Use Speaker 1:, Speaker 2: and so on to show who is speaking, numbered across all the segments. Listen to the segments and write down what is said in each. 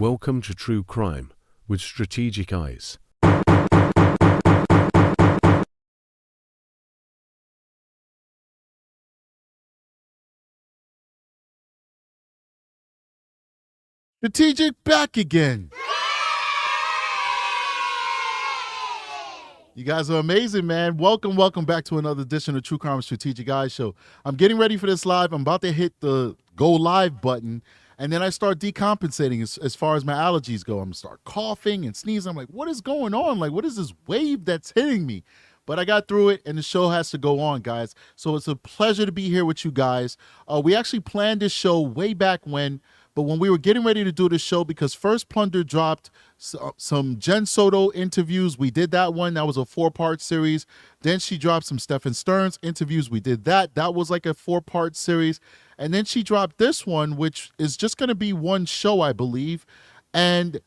Speaker 1: Welcome to True Crime with Strategic Eyes.
Speaker 2: Strategic back again. You guys are amazing, man. Welcome back to another edition of True Crime Strategic Eyes Show. I'm getting ready for this live. I'm about to hit the go live button, and then I start decompensating as far as my allergies go. I'm gonna start coughing and sneezing. I'm like, what is going on? Like, what is this wave that's hitting me? But I got through it, and the show has to go on, guys. So it's a pleasure to be here with you guys. We actually planned this show way back when, but when we were getting ready to do the show, because First Plunder dropped some Jen Soto interviews, we did that one. That was a 4-part series. Then she dropped some Stephen Stearns interviews. We did that. That was like a 4-part series. And then she dropped this one, which is just going to be one show, I believe. And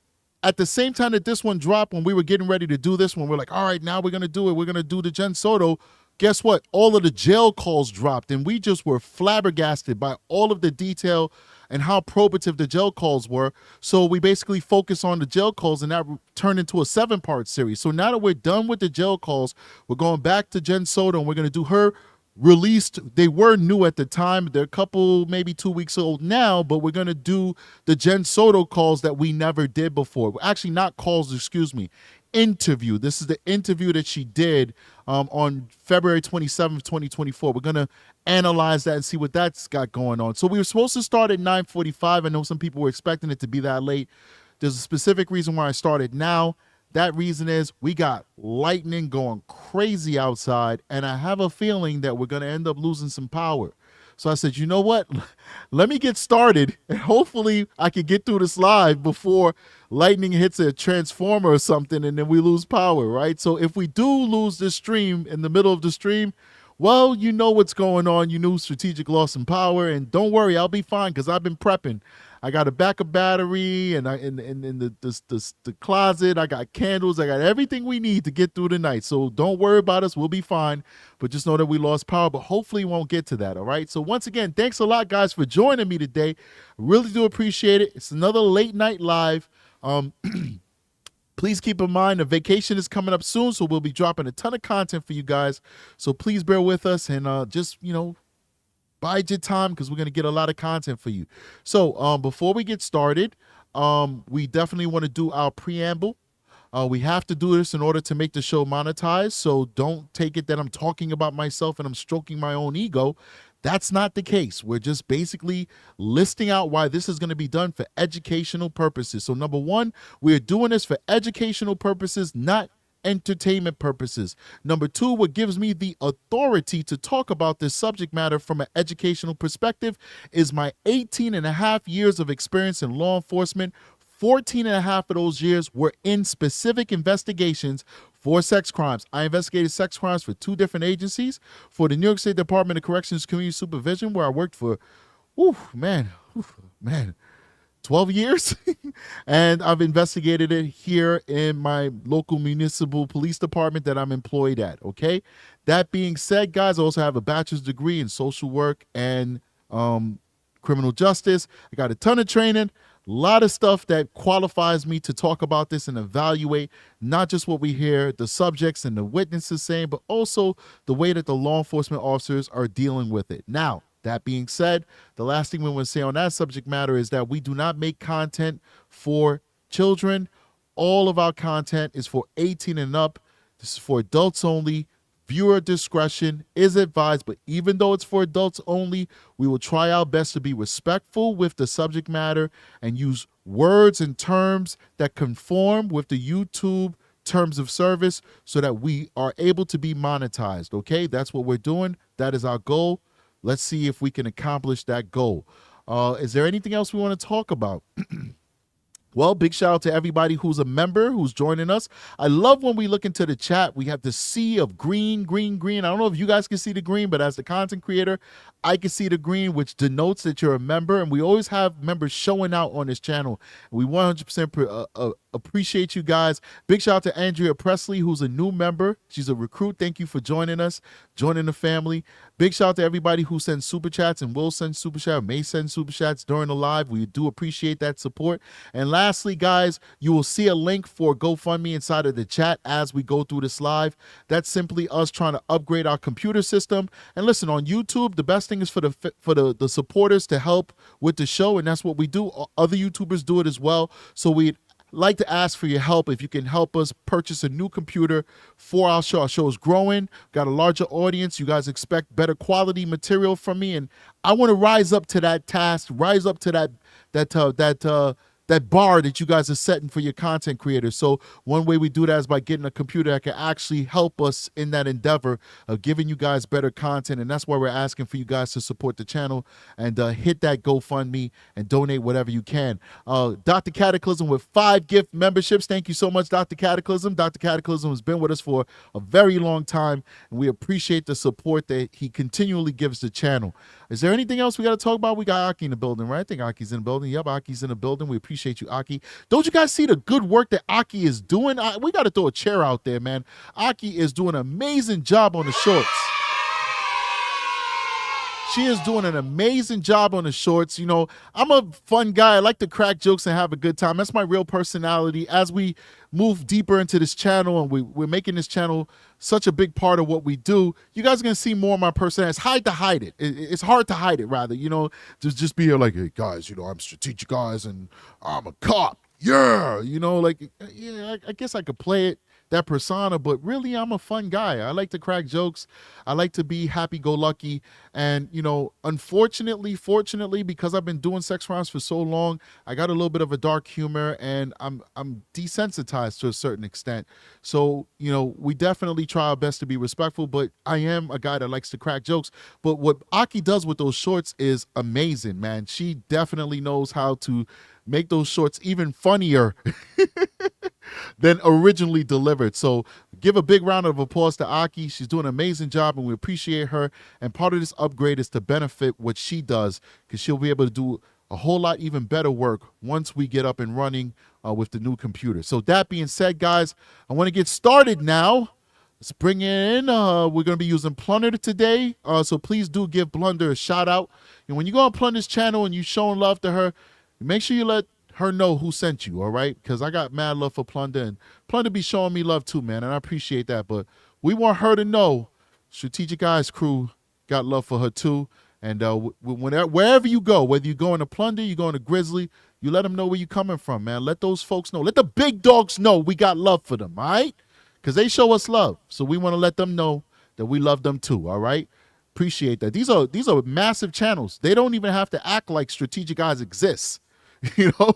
Speaker 2: at the same time that this one dropped, when we were getting ready to do this one, we're like, all right, now we're going to do it. We're going to do the Jen Soto. Guess what? All of the jail calls dropped, and we just were flabbergasted by all of the detail and how probative the jail calls were. So we basically focused on the jail calls, and that turned into a 7-part series. So now that we're done with the jail calls, we're going back to Jen Soto, and we're going to do her released. They were new at the time. They're a couple, maybe 2 weeks old now, but we're going to do the Jen Soto calls that we never did before. Actually, not calls, excuse me, interview. This is the interview that she did on February 27th, 2024. We're going to analyze that and see what that's got going on. So we were supposed to start at 9:45. I know some people were expecting it to be that late. There's a specific reason why I started now. That reason is we got lightning going crazy outside, and I have a feeling that we're going to end up losing some power. So I said, you know what? Let me get started, and hopefully I can get through this live before lightning hits a transformer or something, and then we lose power, right? So if we do lose this stream in the middle of the stream, well, you know what's going on. You knew strategic loss in power, and don't worry, I'll be fine because I've been prepping. I got a backup battery, and in the closet, I got candles. I got everything we need to get through the night. So don't worry about us. We'll be fine. But just know that we lost power, but hopefully we won't get to that, all right? So once again, thanks a lot, guys, for joining me today. I really do appreciate it. It's another late night live. Please keep in mind the vacation is coming up soon, so we'll be dropping a ton of content for you guys. So please bear with us and just, bide your time because we're going to get a lot of content for you. So before we get started, we definitely want to do our preamble. We have to do this in order to make the show monetized, so don't take it that I'm talking about myself and I'm stroking my own ego. That's not the case. We're just basically listing out why this is going to be done for educational purposes. So number one, we're doing this for educational purposes, not entertainment purposes. Number two, what gives me the authority to talk about this subject matter from an educational perspective is my 18 and a half years of experience in law enforcement. 14 and a half of those years were in specific investigations for sex crimes. I investigated sex crimes for 2 different agencies, for the New York State Department of Corrections Community Supervision, where I worked for, 12 years. And I've investigated it here in my local municipal police department that I'm employed at, okay? That being said, guys, I also have a bachelor's degree in social work and criminal justice. I got a ton of training, a lot of stuff that qualifies me to talk about this and evaluate not just what we hear the subjects and the witnesses saying, but also the way that the law enforcement officers are dealing with it. Now, that being said, the last thing we want to say on that subject matter is that we do not make content for children. All of our content is for 18 and up. This is for adults only. Viewer discretion is advised, but even though it's for adults only, we will try our best to be respectful with the subject matter and use words and terms that conform with the YouTube terms of service so that we are able to be monetized, okay? That's what we're doing. That is our goal. Let's see if we can accomplish that goal. Is there anything else we want to talk about? Well, big shout out to everybody who's a member, who's joining us. I love when we look into the chat. We have the sea of green, green, green. I don't know if you guys can see the green, but as the content creator, I can see the green, which denotes that you're a member. And we always have members showing out on this channel. We 100% appreciate you guys. Big shout out to Andrea Presley, who's a new member. She's a recruit. Thank you for joining us, joining the family. Big shout out to everybody who sends super chats and will send super chat, may send super chats during the live. We do appreciate that support. And lastly, guys, you will see a link for GoFundMe inside of the chat as we go through this live. That's simply us trying to upgrade our computer system. And listen, on YouTube, the best thing is for the supporters to help with the show, and that's what we do. Other YouTubers do it as well. So we'd like to ask for your help. If you can help us purchase a new computer for our show. Our show is growing, got a larger audience. You guys expect better quality material from me, and I want to rise up to that task, rise up to that bar that you guys are setting for your content creators. So one way we do that is by getting a computer that can actually help us in that endeavor of giving you guys better content. And that's why we're asking for you guys to support the channel and hit that GoFundMe and donate whatever you can. Dr. Cataclysm with 5 gift memberships. Thank you so much, Dr. Cataclysm. Dr. Cataclysm has been with us for a very long time, and we appreciate the support that he continually gives the channel. Is there anything else we got to talk about? We got Aki in the building, right? I think Aki's in the building. Yep, Aki's in the building. We appreciate you, Aki. Don't you guys see the good work that Aki is doing? We got to throw a chair out there, man. Aki is doing an amazing job on the shorts. She is doing an amazing job on the shorts. You know, I'm a fun guy. I like to crack jokes and have a good time. That's my real personality. As we move deeper into this channel and we're making this channel such a big part of what we do, you guys are going to see more of my personality. It's hard to hide it. It's hard to hide it, rather. You know, just be here like, hey, guys, you know, I'm strategic guys and I'm a cop. Yeah. You know, like, yeah, I guess I could play it, that persona, but really I'm a fun guy. I like to crack jokes. I like to be happy-go-lucky. And, you know, unfortunately, fortunately, because I've been doing sex crimes for so long, I got a little bit of a dark humor, and I'm desensitized to a certain extent. So, you know, we definitely try our best to be respectful, but I am a guy that likes to crack jokes. But what Aki does with those shorts is amazing, man. She definitely knows how to make those shorts even funnier than originally delivered. So give a big round of applause to Aki. She's doing an amazing job, and we appreciate her. And part of this upgrade is to benefit what she does, because she'll be able to do a whole lot even better work once we get up and running with the new computer. So that being said, guys, I want to get started now. Let's bring it in. We're going to be using Plunder today. So please do give Plunder a shout out. And when you go on Plunder's channel and you're showing love to her, make sure you let her know who sent you, all right? Because I got mad love for Plunder, and Plunder be showing me love too, man, and I appreciate that. But we want her to know Strategic Eyes crew got love for her too. And wherever you go, whether you're going to Plunder, you're going to Grizzly, you let them know where you're coming from, man. Let those folks know. Let the big dogs know we got love for them, all right? Because they show us love. So we want to let them know that we love them too, all right? Appreciate that. These are massive channels. They don't even have to act like Strategic Eyes exists. You know,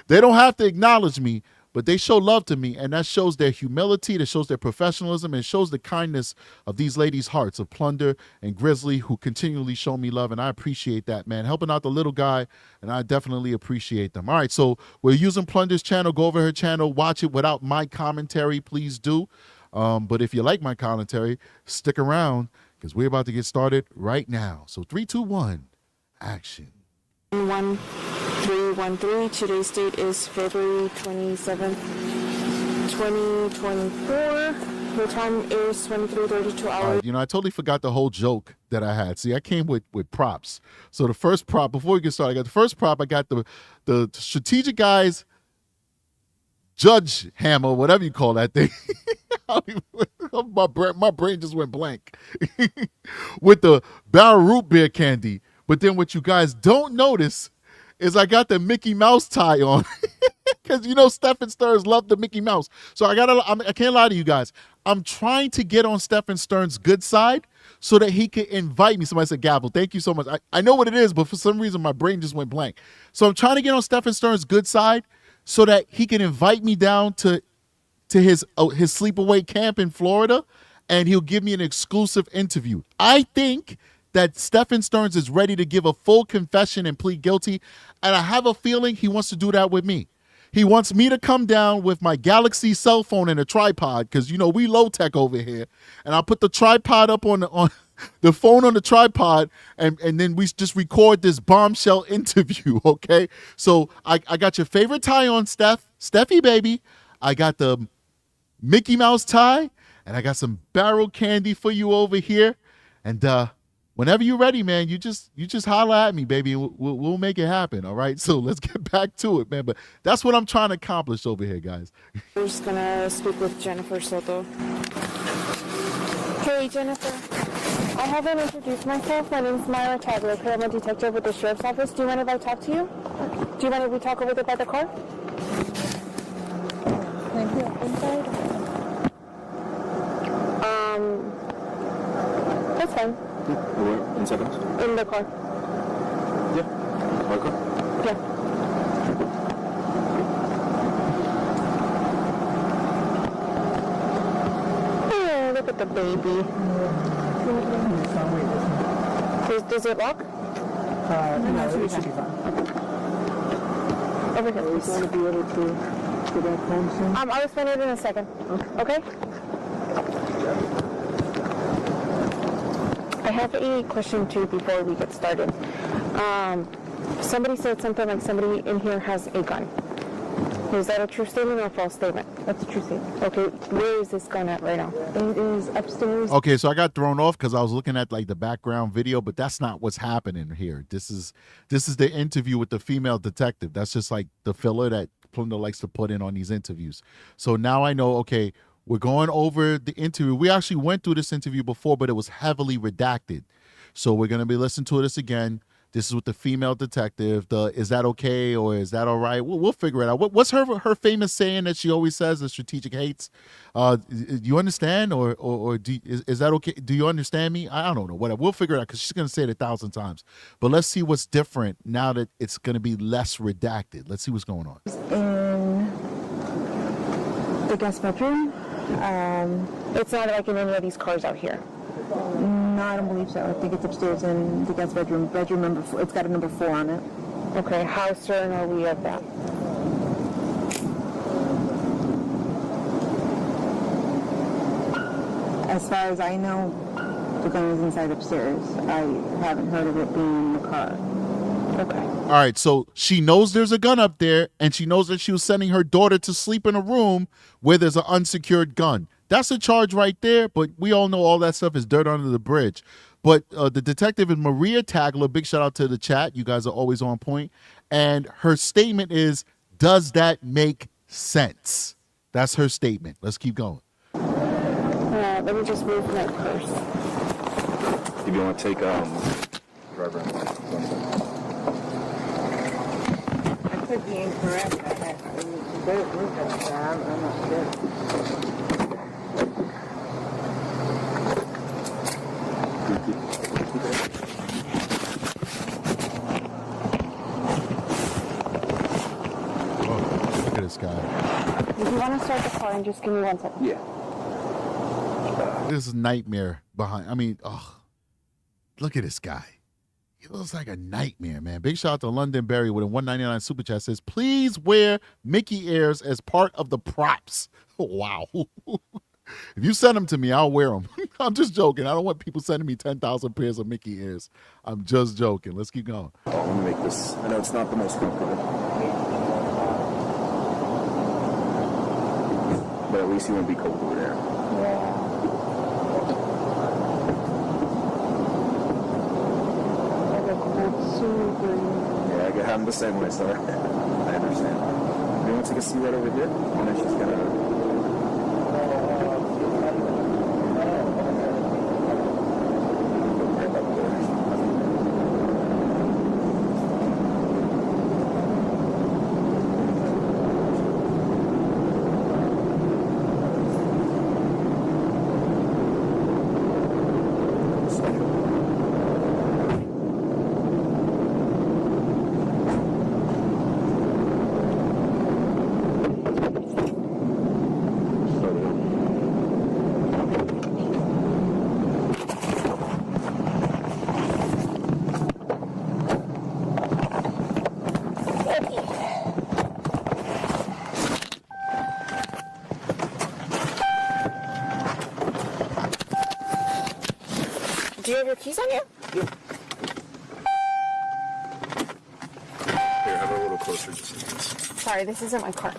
Speaker 2: they don't have to acknowledge me, but they show love to me, and that shows their humility, that shows their professionalism, and it shows the kindness of these ladies' hearts, of Plunder and Grizzly, who continually show me love, and I appreciate that, man. Helping out the little guy, and I definitely appreciate them. All right, so we're using Plunder's channel. Go over her channel, watch it without my commentary, please do. But if you like my commentary, stick around, because we're about to get started right now. So 3, 2, 1, action.
Speaker 3: 1313. Today's date is February 27th, 2024. The time is 23:32 hours.
Speaker 2: You know, I totally forgot the whole joke that I had. See, I came with props. So the first prop, before we get started, I got the first prop. I got the Strategic Guys judge hammer, whatever you call that thing. my brain just went blank. With the barrel root beer candy. But then what you guys don't notice is I got the Mickey Mouse tie on. Because, you know, Stephen Stearns loved the Mickey Mouse. So I can't lie to you guys. I'm trying to get on Stephen Stearns' good side so that he can invite me. Somebody said gavel. Thank you so much. I know what it is, but for some reason my brain just went blank. So I'm trying to get on Stephen Stearns' good side so that he can invite me down to his sleepaway camp in Florida, and he'll give me an exclusive interview. I think that Stephen Stearns is ready to give a full confession and plead guilty, and I have a feeling he wants to do that with me. He wants me to come down with my Galaxy cell phone and a tripod, because, you know, we low-tech over here, and I'll put the tripod up on the phone on the tripod, and then we just record this bombshell interview, okay? So I got your favorite tie on, Steph. Steffi, baby, I got the Mickey Mouse tie, and I got some barrel candy for you over here. And whenever you're ready, man, you just holler at me, baby, and we'll make it happen, all right? So let's get back to it, man. But that's what I'm trying to accomplish over here, guys.
Speaker 3: We're just gonna speak with Jennifer Soto. Hey, Jennifer. I haven't introduced myself. My name's Myra Tagler. I'm a detective with the sheriff's office. Do you mind if I talk to you? Do you mind if we talk over there by the car? Thank you. Inside? That's fine.
Speaker 4: Where? In seconds?
Speaker 3: In the car.
Speaker 4: Yeah. My car?
Speaker 3: Yeah. Oh, look at the baby. Does it lock?
Speaker 5: No, it should be fine.
Speaker 3: Over here, please.
Speaker 5: Want to be able to get back home soon?
Speaker 3: I'll explain it in a second. Okay? I have a question too before we get started. Somebody said something like somebody in here has a gun. Is that a true statement or a false statement?
Speaker 5: That's a true statement.
Speaker 3: Okay, where is this gun at right now?
Speaker 5: It is upstairs.
Speaker 2: Okay, so I got thrown off because I was looking at like the background video, but that's not what's happening here. This is the interview with the female detective. That's just like the filler that Plunder likes to put in on these interviews. So now I know, okay, we're going over the interview. We actually went through this interview before, but it was heavily redacted. So we're going to be listening to this again. This is with the female detective. Is that okay or is that all right? We'll figure it out. What's her famous saying that she always says that strategic hates? Do you understand or is that okay? Do you understand me? I don't know. Whatever. We'll figure it out because she's going to say it 1,000 times. But let's see what's different now that it's going to be less redacted. Let's see what's going on.
Speaker 5: In the guest bedroom.
Speaker 3: It's not like in any of these cars out here.
Speaker 5: No, I don't believe so. I think it's upstairs in the guest bedroom. Bedroom number 4. It's got a number 4 on it.
Speaker 3: Okay, how certain are we of that?
Speaker 5: As far as I know, the gun is inside upstairs. I haven't heard of it being in the car.
Speaker 3: Okay.
Speaker 2: All right, so she knows there's a gun up there, and she knows that she was sending her daughter to sleep in a room where there's an unsecured gun. That's a charge right there, but we all know all that stuff is dirt under the bridge. But the detective is Maria Tagler. Big shout out to the chat. You guys are always on point. And her statement is, does that make sense? That's her statement. Let's keep going.
Speaker 3: Let me just move my purse.
Speaker 4: If you want to take driver.
Speaker 5: I could be incorrect. I'm not sure.
Speaker 2: Oh, look at this guy.
Speaker 3: If you want to start the car and just give me 1 second.
Speaker 4: Yeah.
Speaker 2: This is nightmare behind. I mean, look at this guy. He looks like a nightmare, man. Big shout out to London Berry with a $1.99 super chat. Says, please wear Mickey ears as part of the props. Wow. If you send them to me, I'll wear them. I'm just joking. I don't want people sending me 10,000 pairs of Mickey ears. I'm just joking. Let's keep going.
Speaker 4: I'm going to make this. I know it's not the most comfortable. But at least you won't be cold over there.
Speaker 3: Yeah.
Speaker 4: Yeah, I get having the same way, so I understand. You want to take a seat right over here? And then she's going to...
Speaker 3: Do you have your keys on you?
Speaker 4: Here, have a little little closer just in case.
Speaker 3: Sorry, this isn't my car.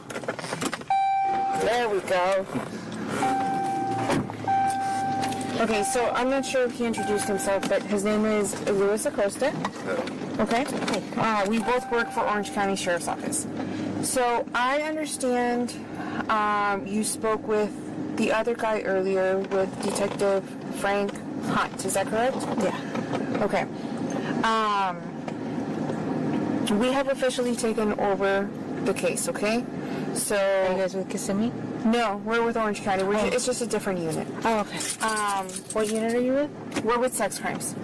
Speaker 3: There we go. Okay, so I'm not sure if he introduced himself, but his name is Luis Acosta. Okay? We both work for Orange County Sheriff's Office. So I understand you spoke with the other guy earlier with Detective Frank Hunt. Is that correct?
Speaker 5: Yeah.
Speaker 3: Okay. We have officially taken over the case, okay? So...
Speaker 5: Are you guys with Kissimmee?
Speaker 3: No, we're with Orange County. It's just a different unit.
Speaker 5: Oh, okay. What unit are you with?
Speaker 3: We're with sex crimes.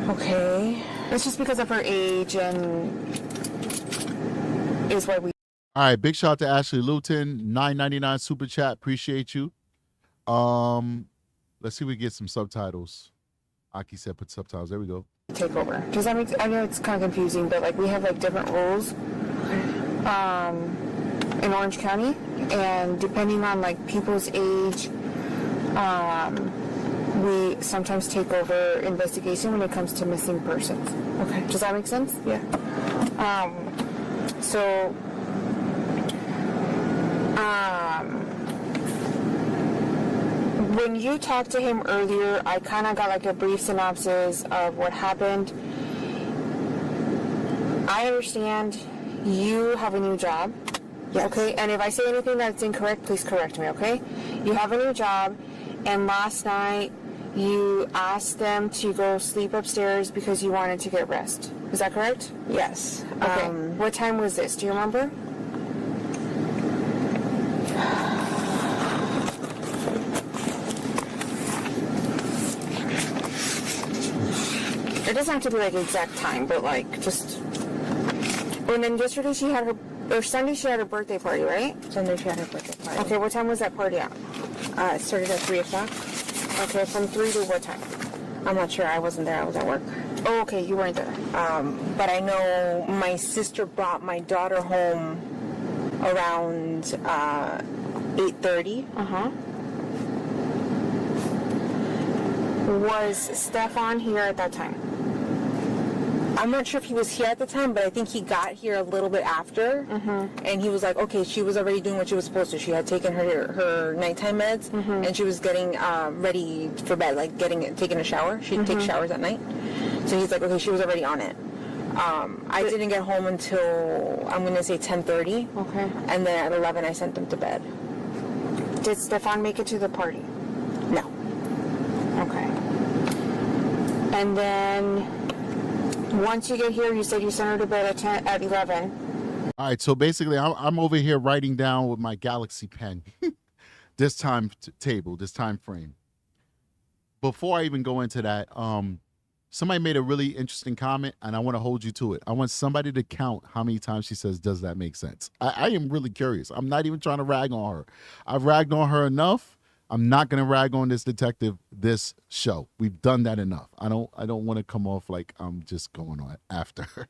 Speaker 5: Okay.
Speaker 3: It's just because of her age and is why we...
Speaker 2: All right, big shout out to Ashley Luton, $9.99 super chat. Appreciate you. Let's see if we get some subtitles. Aki said put subtitles. There we go.
Speaker 3: take over. Does that make sense? I know it's kind of confusing, but like we have like different rules in Orange County, and depending on like people's age, we sometimes take over investigation when it comes to missing persons. Okay. Does that make sense? Yeah. When you talked to him earlier, I kind of got like a brief synopsis of what happened. I understand you have a new job. Yes. Okay, and if I say anything that's incorrect, please correct me, okay? You have a new job, and last night you asked them to go sleep upstairs because you wanted to get rest. Is that correct?
Speaker 5: Yes.
Speaker 3: Okay. What time was this? Do you remember? It doesn't have to be like exact time, but like just. And then yesterday she had her, or Sunday she had her birthday party, right?
Speaker 5: Sunday she had her birthday party.
Speaker 3: Okay, what time was that party at?
Speaker 5: It started at 3 o'clock.
Speaker 3: Okay, from 3 to what time?
Speaker 5: I'm not sure. I wasn't there. I was at work.
Speaker 3: Oh, okay, you weren't there.
Speaker 5: But I know my sister brought my daughter home around 8:30.
Speaker 3: Uh-huh. Was Stefan here at that time?
Speaker 5: I'm not sure if he was here at the time, but I think he got here a little bit after. Mm-hmm. And he was like, okay, she was already doing what she was supposed to. She had taken her nighttime meds, mm-hmm. and she was getting ready for bed, like taking a shower. She mm-hmm. takes showers at night. So he's like, okay, she was already on it. I didn't get home until, I'm going to say 10:30.
Speaker 3: Okay.
Speaker 5: And then at 11, I sent them to bed.
Speaker 3: Did Stefan make it to the party?
Speaker 5: No.
Speaker 3: Okay. And then once you get here, you said you sent her to bed at 11.
Speaker 2: All right, so basically, I'm over here writing down with my Galaxy pen this time table, this time frame. Before I even go into that, somebody made a really interesting comment, and I want to hold you to it. I want somebody to count how many times she says, "Does that make sense?" I am really curious. I'm not even trying to rag on her. I've ragged on her enough. I'm not going to rag on this detective this show. We've done that enough. I don't want to come off like I'm just going on after her.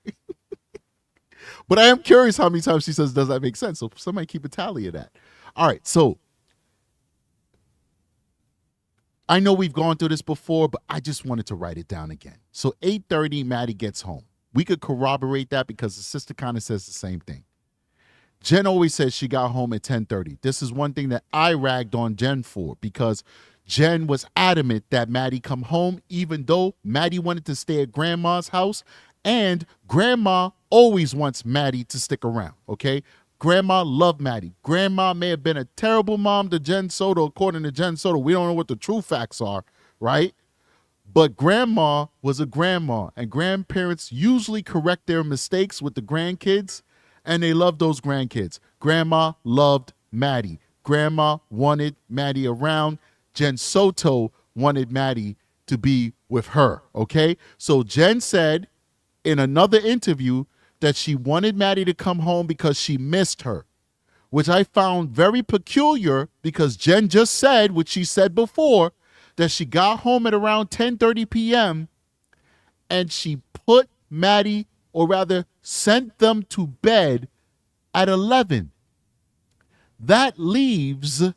Speaker 2: But I am curious how many times she says, "Does that make sense?" So somebody keep a tally of that. All right, so I know we've gone through this before, but I just wanted to write it down again. So 8:30, Maddie gets home. We could corroborate that because the sister kind of says the same thing. Jen always says she got home at 10:30. This is one thing that I ragged on Jen for because Jen was adamant that Maddie come home even though Maddie wanted to stay at Grandma's house, and Grandma always wants Maddie to stick around, okay? Grandma loved Maddie. Grandma may have been a terrible mom to Jen Soto, according to Jen Soto. We don't know what the true facts are, right? But Grandma was a grandma, and grandparents usually correct their mistakes with the grandkids, and they love those grandkids. Grandma loved Maddie. Grandma wanted Maddie around. Jen Soto wanted Maddie to be with her, okay? So Jen said in another interview that she wanted Maddie to come home because she missed her, which I found very peculiar because Jen just said, which she said before, that she got home at around 10:30 p.m. and she put Maddie, or rather sent them to bed at 11. That leaves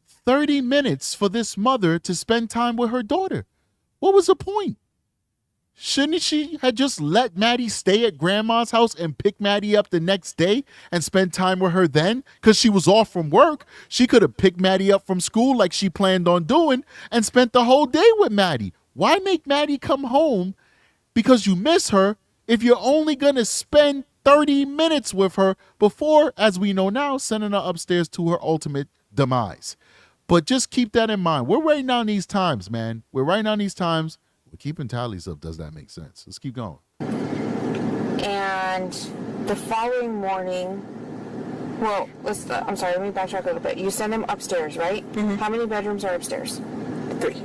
Speaker 2: 30 minutes for this mother to spend time with her daughter. What was the point? shouldn't she have just let Maddie stay at grandma's house and pick Maddie up the next day and spend time with her then? Because she was off from work. She could have picked Maddie up from school like she planned on doing and spent the whole day with Maddie. Why make Maddie come home because you miss her if you're only going to spend 30 minutes with her before, as we know now, sending her upstairs to her ultimate demise? But just keep that in mind. We're writing down these times, man. We're writing down these times. We're keeping tallies of does that make sense. Let's keep going.
Speaker 3: And the following morning, well, I'm sorry, let me backtrack a little bit. You send them upstairs, right? How many bedrooms are upstairs?
Speaker 5: 3.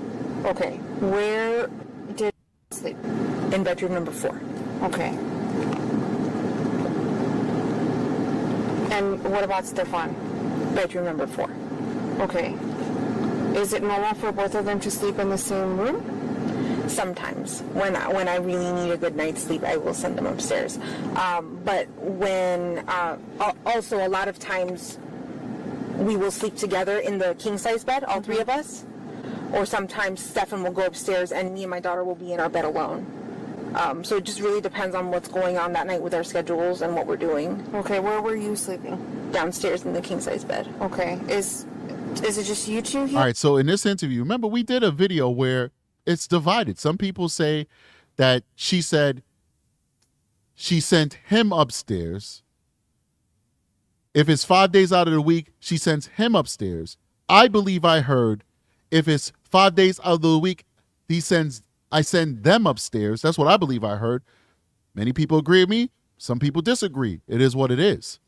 Speaker 3: Okay. Where did you sleep?
Speaker 5: In bedroom number 4.
Speaker 3: Okay. And what about Stefan?
Speaker 5: Bedroom number 4.
Speaker 3: Okay. Is it normal for both of them to sleep in the same room?
Speaker 5: Sometimes, when I really need a good night's sleep, I will send them upstairs. But when also a lot of times we will sleep together in the king size bed, all 3 of us. Or sometimes Stefan will go upstairs and me and my daughter will be in our bed alone. So it just really depends on what's going on that night with our schedules and what we're doing.
Speaker 3: Okay, where were you sleeping?
Speaker 5: Downstairs in the king size bed.
Speaker 3: Okay. Is it just you two here?
Speaker 2: All right, so in this interview, remember we did a video where it's divided. Some people say that she said she sent him upstairs. If it's 5 days out of the week, she sends him upstairs. I believe I heard if it's 5 days out of the week, I send them upstairs. That's what I believe I heard. Many people agree with me. Some people disagree. It is what it is.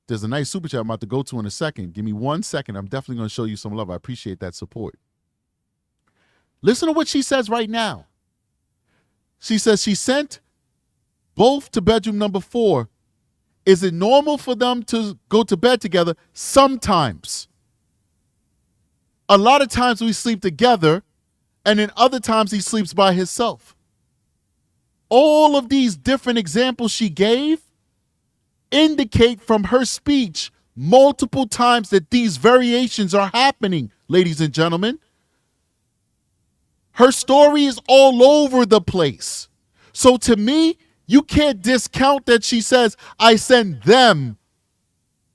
Speaker 2: There's a nice super chat I'm about to go to in a second. Give me 1 second. I'm definitely going to show you some love. I appreciate that support. Listen to what she says right now. She says she sent both to bedroom number 4. Is it normal for them to go to bed together? Sometimes. A lot of times we sleep together, and then other times he sleeps by himself. All of these different examples she gave indicate from her speech multiple times that these variations are happening, ladies and gentlemen. Her story is all over the place. So to me, you can't discount that she says, I send them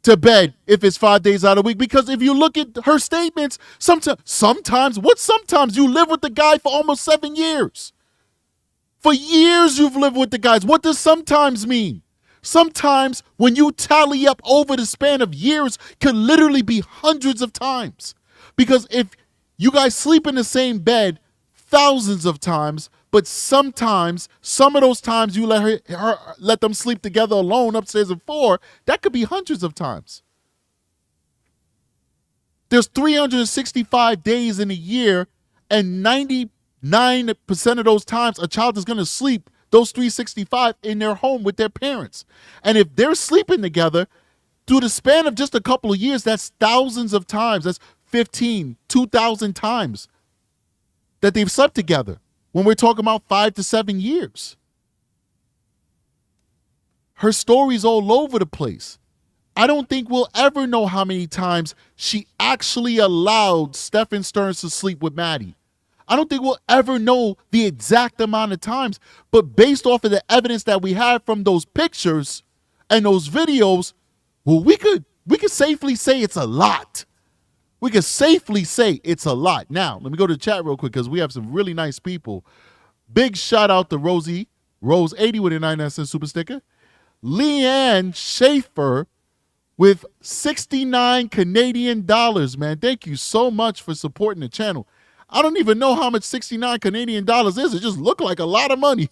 Speaker 2: to bed if it's 5 days out of the week. Because if you look at her statements, sometimes, you live with the guy for almost 7 years. For years you've lived with the guys. What does sometimes mean? Sometimes when you tally up over the span of years could literally be hundreds of times. Because if you guys sleep in the same bed thousands of times, but sometimes, some of those times you let them sleep together alone upstairs in 4, that could be hundreds of times. There's 365 days in a year, and 99% of those times a child is going to sleep those 365 in their home with their parents. And if they're sleeping together through the span of just a couple of years, that's thousands of times. That's 2,000 times that they've slept together when we're talking about 5 to 7 years. Her story's all over the place. I don't think we'll ever know how many times she actually allowed Stefan Stearns to sleep with Maddie. I don't think we'll ever know the exact amount of times, but based off of the evidence that we have from those pictures and those videos, well, we could safely say it's a lot. We can safely say it's a lot. Now, let me go to the chat real quick because we have some really nice people. Big shout out to Rosie, Rose80 with a 99-cent super sticker. Leanne Schaefer with 69 Canadian dollars, man. Thank you so much for supporting the channel. I don't even know how much 69 Canadian dollars is. It just looked like a lot of money.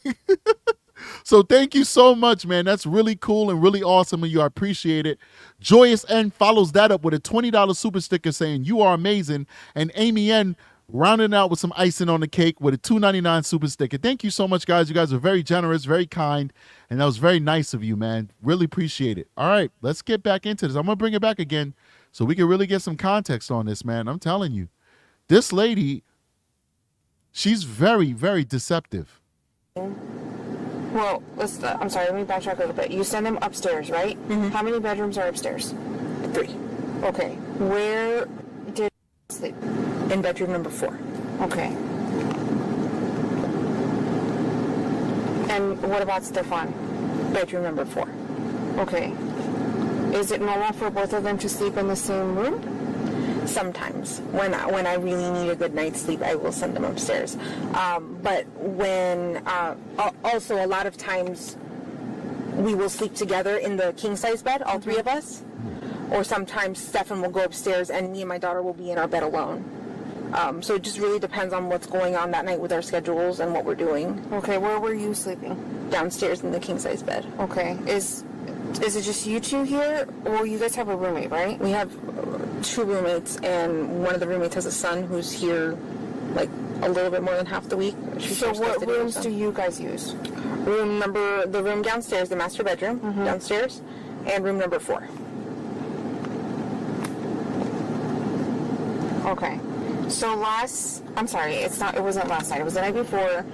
Speaker 2: So thank you so much, man. That's really cool and really awesome of you. I appreciate it. Joyous N follows that up with a $20 super sticker saying, you are amazing. And Amy N rounding out with some icing on the cake with a $2.99 super sticker. Thank you so much, guys. You guys are very generous, very kind, and that was very nice of you, man. Really appreciate it. All right, let's get back into this. I'm going to bring it back again so we can really get some context on this, man. I'm telling you, this lady, she's very, very deceptive.
Speaker 3: Well, I'm sorry, let me backtrack a little bit. You send them upstairs, right? How many bedrooms are upstairs?
Speaker 5: 3.
Speaker 3: Okay. Where did you sleep?
Speaker 5: In bedroom number 4.
Speaker 3: Okay. And what about Stefan?
Speaker 5: Bedroom number 4.
Speaker 3: Okay. Is it normal for both of them to sleep in the same room?
Speaker 5: Sometimes, when I really need a good night's sleep, I will send them upstairs. But when also a lot of times we will sleep together in the king size bed, all 3 of us. Or sometimes Stefan will go upstairs and me and my daughter will be in our bed alone. So it just really depends on what's going on that night with our schedules and what we're doing.
Speaker 3: Okay, where were you sleeping?
Speaker 5: Downstairs in the king size bed.
Speaker 3: Okay. Is it just you 2 here, or you guys have a roommate, right?
Speaker 5: We have 2 roommates, and one of the roommates has a son who's here like a little bit more than half the week.
Speaker 3: So what rooms do you guys use?
Speaker 5: The room downstairs, the master bedroom downstairs, and room number 4.
Speaker 3: Okay. So it wasn't last night, it was the night before.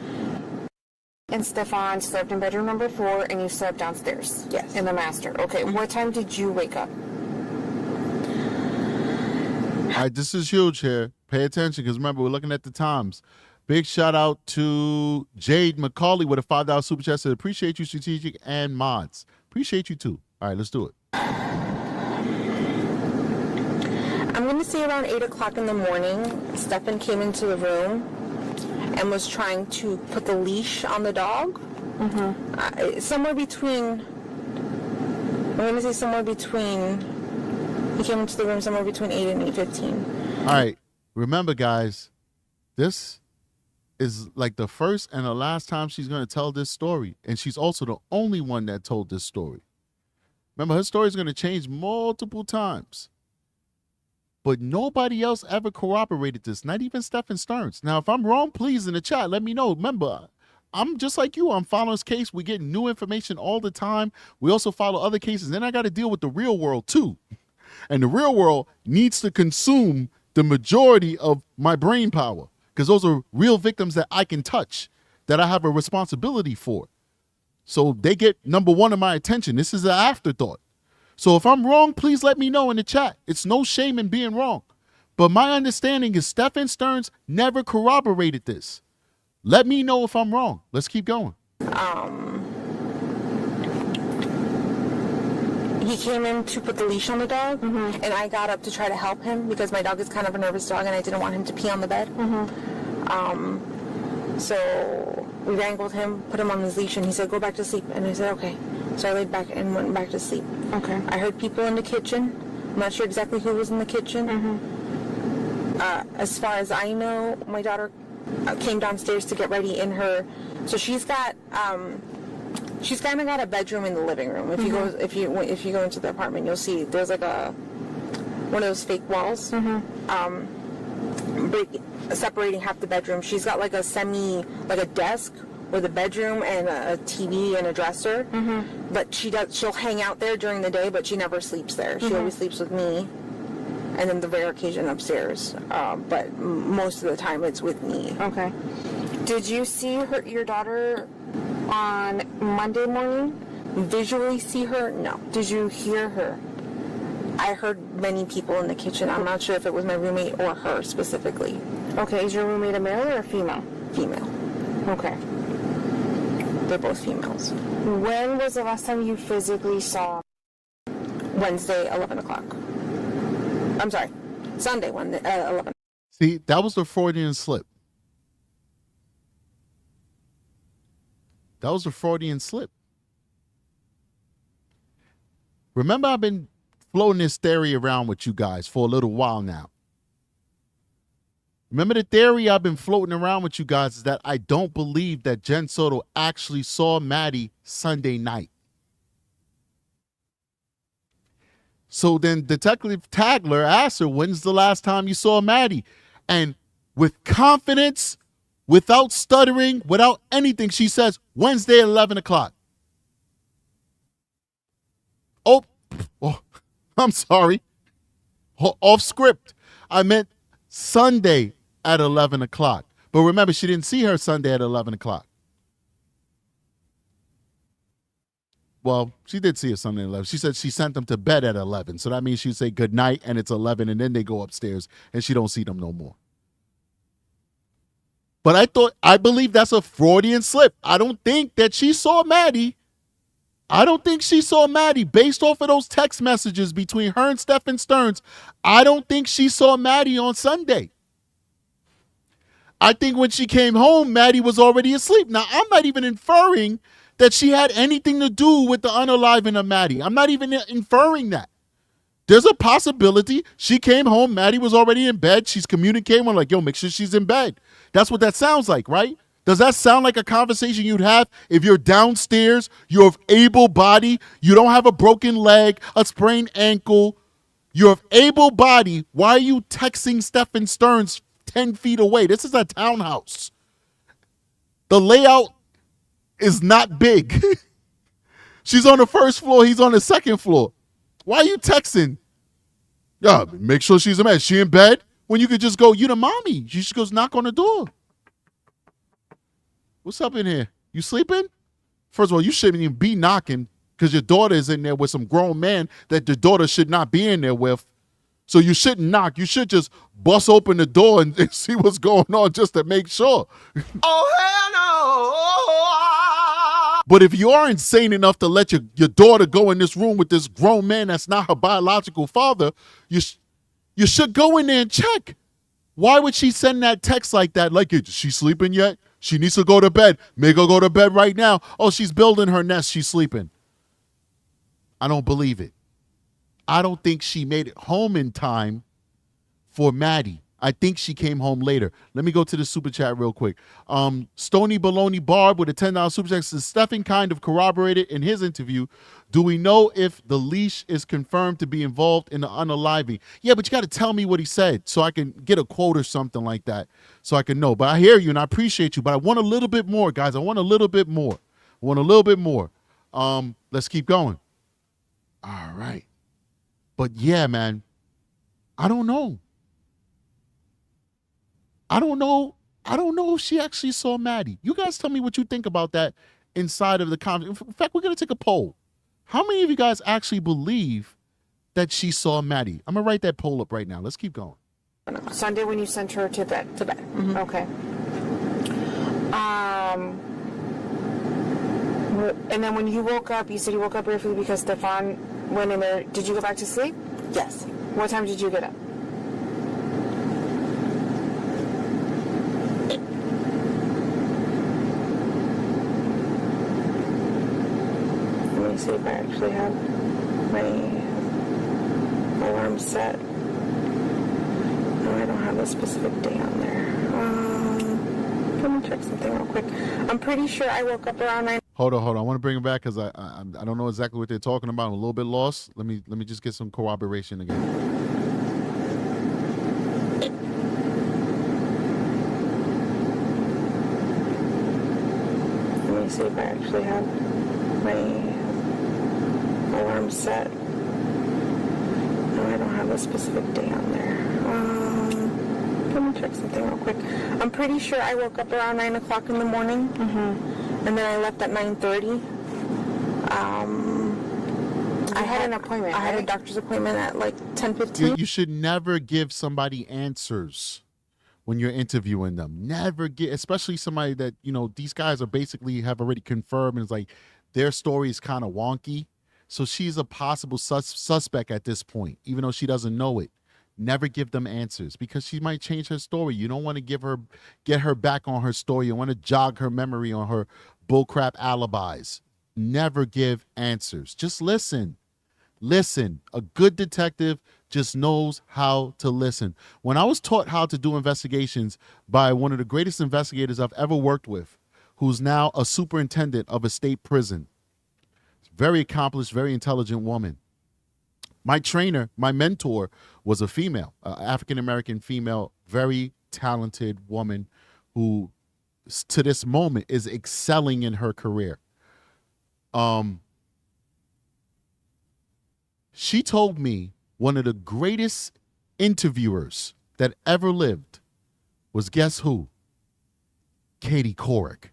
Speaker 3: And Stefan slept in bedroom number 4, and you slept downstairs?
Speaker 5: Yes.
Speaker 3: In the master. Okay, what time did you wake up?
Speaker 2: All right, this is huge here. Pay attention, because remember, we're looking at the times. Big shout out to Jade McCauley with a $5 super chat. Said, appreciate you, Strategic and Mods. Appreciate you too. All right, let's do it.
Speaker 5: I'm going to say around 8 o'clock in the morning, Stefan came into the room and was trying to put the leash on the dog. Somewhere between, he came into the room somewhere between 8 and 8:15.
Speaker 2: All right, remember, guys, this is like the first and the last time she's going to tell this story. And she's also the only one that told this story. Remember, her story is going to change multiple times. But nobody else ever corroborated this, not even Stefan Stearns. Now, if I'm wrong, please in the chat, let me know. Remember, I'm just like you. I'm following this case. We get new information all the time. We also follow other cases. Then I got to deal with the real world, too. And the real world needs to consume the majority of my brain power, because those are real victims that I can touch, that I have a responsibility for. So they get number 1 of my attention. This is an afterthought. So if I'm wrong, please let me know in the chat. It's no shame in being wrong. But my understanding is Stefan Stearns never corroborated this. Let me know if I'm wrong. Let's keep going.
Speaker 5: He came in to put the leash on the dog, and I got up to try to help him because my dog is kind of a nervous dog and I didn't want him to pee on the bed. So we wrangled him, put him on his leash, and he said, go back to sleep. And I said, okay. So I laid back and went back to sleep.
Speaker 3: Okay.
Speaker 5: I heard people in the kitchen. I'm not sure exactly who was in the kitchen. As far as I know, my daughter came downstairs to get ready in her. So she's got, she's kind of got a bedroom in the living room. If you go into the apartment, you'll see there's like one of those fake walls, separating half the bedroom. She's got like a desk with a bedroom and a TV and a dresser. But she'll hang out there during the day, but she never sleeps there. She always sleeps with me, and then the rare occasion upstairs. But most of the time it's with me.
Speaker 3: Okay. Did you see your daughter on Monday morning?
Speaker 5: Visually see her? No.
Speaker 3: Did you hear her?
Speaker 5: I heard many people in the kitchen. I'm not sure if it was my roommate or her specifically.
Speaker 3: Okay, is your roommate a male or a female?
Speaker 5: Female.
Speaker 3: Okay.
Speaker 5: They're both females.
Speaker 3: When was the last time you physically saw?
Speaker 5: Wednesday, 11 o'clock. I'm sorry, Sunday, 11.
Speaker 2: See, that was the Freudian slip. That was a Freudian slip. Remember, I've been floating this theory around with you guys for a little while now. Remember, the theory I've been floating around with you guys is that I don't believe that Jen Soto actually saw Maddie Sunday night. So then Detective Tagler asked her, when's the last time you saw Maddie? And with confidence, without stuttering, without anything, she says, Wednesday at 11 o'clock. Oh, I'm sorry. Off script. I meant Sunday at 11 o'clock. But remember, she didn't see her Sunday at 11 o'clock. Well, she did see her Sunday at 11. She said she sent them to bed at 11. So that means she'd say good night and it's 11 and then they go upstairs and she don't see them no more. But I believe that's a Freudian slip. I don't think that she saw Maddie. I don't think she saw Maddie based off of those text messages between her and Stephen Stearns. I don't think she saw Maddie on Sunday. I think when she came home, Maddie was already asleep. Now, I'm not even inferring that she had anything to do with the unaliving of Maddie. I'm not even inferring that. There's a possibility she came home, Maddie was already in bed. She's communicating with her like, yo, make sure she's in bed. That's what that sounds like, right? Does that sound like a conversation you'd have if you're downstairs, you're of able body, you don't have a broken leg, a sprained ankle, you're of able body? Why are you texting Stephen Stearns 10 feet away? This is a townhouse. The layout is not big. She's on the first floor, he's on the second floor. Why are you texting? Yeah, make sure she's in bed. She in bed? When you could just go, you the mommy. You just goes knock on the door. What's up in here? You sleeping? First of all, you shouldn't even be knocking because your daughter is in there with some grown man that your daughter should not be in there with. So you shouldn't knock. You should just bust open the door and see what's going on just to make sure.
Speaker 6: Oh, hell no.
Speaker 2: But if you are insane enough to let your daughter go in this room with this grown man that's not her biological father, you should go in there and check. Why would she send that text like that? Like, is she sleeping yet? She needs to go to bed. Make her go to bed right now. Oh, she's building her nest. She's sleeping. I don't believe it. I don't think she made it home in time for Maddie. I think she came home later. Let me go to the super chat real quick. Stony Baloney Barb with a $10 super chat says, Stephen kind of corroborated in his interview. Do we know if the leash is confirmed to be involved in the unaliving? Yeah, but you got to tell me what he said so I can get a quote or something like that so I can know. But I hear you and I appreciate you, but I want a little bit more, guys. I want a little bit more. Let's keep going. All right. But yeah, man, I don't know. I don't know if she actually saw Maddie. You guys tell me what you think about that inside of the comment. In fact, we're going to take a poll. How many of you guys actually believe that she saw Maddie? I'm going to write that poll up right now. Let's keep going.
Speaker 3: Sunday when you sent her to bed. Mm-hmm. Okay. And then when you woke up, you said you woke up briefly because Stefan went in there. Did you go back to sleep?
Speaker 5: Yes.
Speaker 3: What time did you get up? Let me see if I actually have my alarm set. No, I don't have a specific day on there. Let me check something real quick. I'm pretty sure I woke up around 9.
Speaker 2: Hold on. I want to bring it back because I don't know exactly what they're talking about. I'm a little bit lost. Let me just get some corroboration again.
Speaker 3: Let me see if I actually have my alarm set. No, I don't have a specific day on there. Let me check something real quick. I'm pretty sure I woke up around 9 o'clock in the morning. Mm-hmm. And then I left at 9:30. I had an appointment. I had a doctor's appointment at like 10:15.
Speaker 2: You should never give somebody answers when you're interviewing them. Never get, especially somebody that, these guys are basically have already confirmed and it's like their story is kind of wonky. So she's a possible suspect at this point, even though she doesn't know it. Never give them answers because she might change her story. You don't want to get her back on her story. You want to jog her memory on her bullcrap alibis. Never give answers. Just listen. Listen. A good detective just knows how to listen. When I was taught how to do investigations by one of the greatest investigators I've ever worked with, who's now a superintendent of a state prison, very accomplished, very intelligent woman. My trainer, my mentor, was a female, African-American female, very talented woman who, to this moment, is excelling in her career. She told me one of the greatest interviewers that ever lived was, guess who? Katie Couric.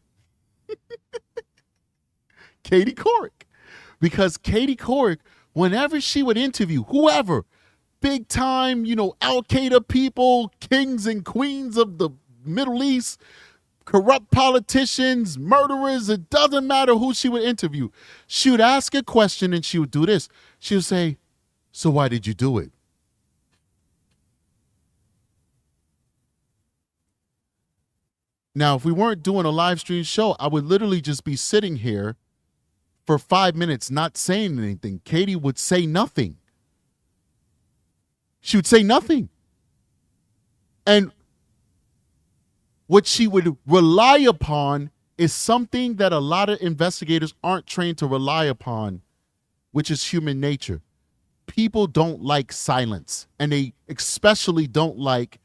Speaker 2: Katie Couric. Because Katie Couric, whenever she would interview whoever, big time, Al-Qaeda people, kings and queens of the Middle East, corrupt politicians, murderers, it doesn't matter who she would interview. She would ask a question and she would do this. She would say, so why did you do it? Now, if we weren't doing a live stream show, I would literally just be sitting here for 5 minutes not saying anything. Katie would say nothing. She would say nothing. And what she would rely upon is something that a lot of investigators aren't trained to rely upon, which is human nature. People don't like silence, and they especially don't like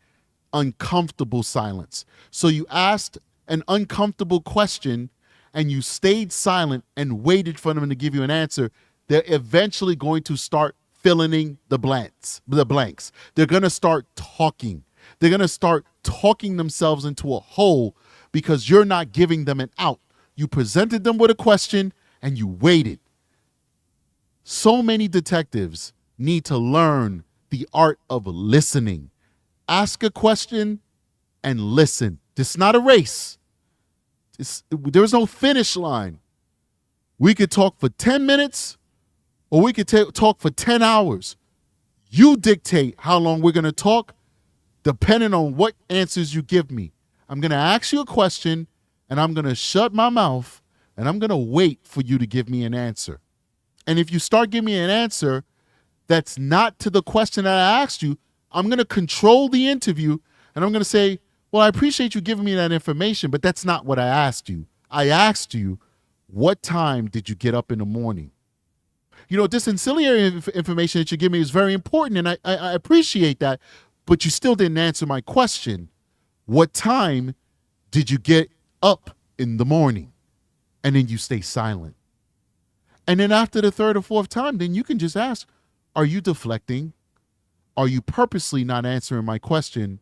Speaker 2: uncomfortable silence. So you asked an uncomfortable question and you stayed silent and waited for them to give you an answer. They're eventually going to start filling in the blanks. They're going to start talking. They're going to start talking themselves into a hole because you're not giving them an out. You presented them with a question and you waited. So many detectives need to learn the art of listening. Ask a question and listen. This is not a race. There's no finish line. We could talk for 10 minutes or we could talk for 10 hours. You dictate how long we're going to talk depending on what answers you give me. I'm going to ask you a question and I'm going to shut my mouth and I'm going to wait for you to give me an answer. And if you start giving me an answer that's not to the question that I asked you, I'm going to control the interview and I'm going to say, well, I appreciate you giving me that information, but that's not what I asked you. I asked you, what time did you get up in the morning? You know, this ancillary information that you give me is very important, and I appreciate that, but you still didn't answer my question. What time did you get up in the morning? And then you stay silent. And then after the third or fourth time, then you can just ask, are you deflecting? Are you purposely not answering my question?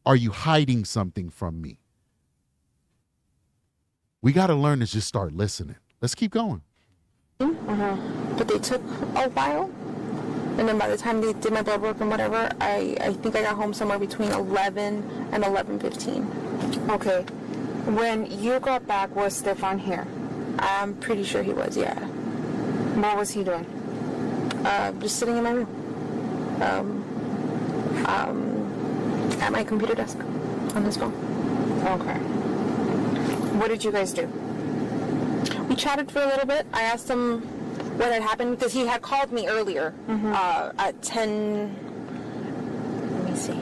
Speaker 2: Are you hiding something from me? We got to learn to just start listening. Let's keep going.
Speaker 5: But they took a while. And then by the time they did my blood work and whatever, I think I got home somewhere between 11 and 11:15.
Speaker 3: Okay. When you got back, was Stefan here?
Speaker 5: I'm pretty sure he was, yeah.
Speaker 3: What was he doing?
Speaker 5: Just sitting in my room. At my computer desk on his phone.
Speaker 3: Okay. What did you guys do?
Speaker 5: We chatted for a little bit. I asked him what had happened because he had called me earlier at 10. Let me see.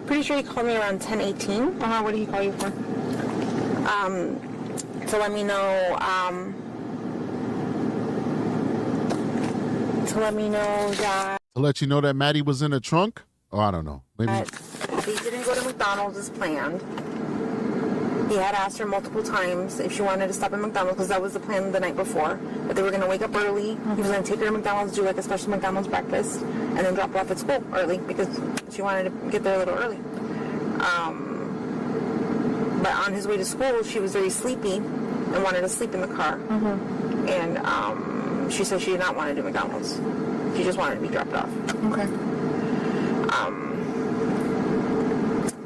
Speaker 5: Pretty sure he called me around 10:18.
Speaker 3: What did he call you for?
Speaker 5: To let me know, that
Speaker 2: To let you know that Maddie was in the trunk? Oh, I don't know. Maybe.
Speaker 5: they didn't go to McDonald's as planned. He had asked her multiple times if she wanted to stop at McDonald's because that was the plan the night before. But they were going to wake up early. He was going to take her to McDonald's, do like a special McDonald's breakfast, and then drop her off at school early because she wanted to get there a little early. But on his way to school, she was very sleepy and wanted to sleep in the car. And she said she did not want to do McDonald's. She just wanted to be dropped off.
Speaker 3: Okay.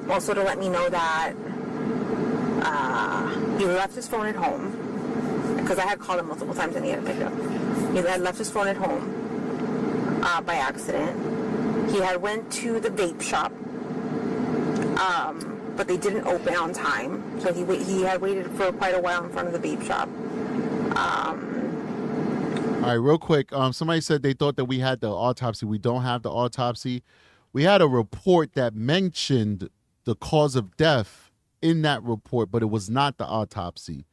Speaker 5: Also to let me know that he left his phone at home because I had called him multiple times and he hadn't picked it up. He had left his phone at home by accident. He had went to the vape shop, but they didn't open on time, so he had waited for quite a while in front of the vape shop.
Speaker 2: All right, real quick. Somebody said they thought that we had the autopsy. We don't have the autopsy. We had a report that mentioned the cause of death in that report, but it was not the autopsy.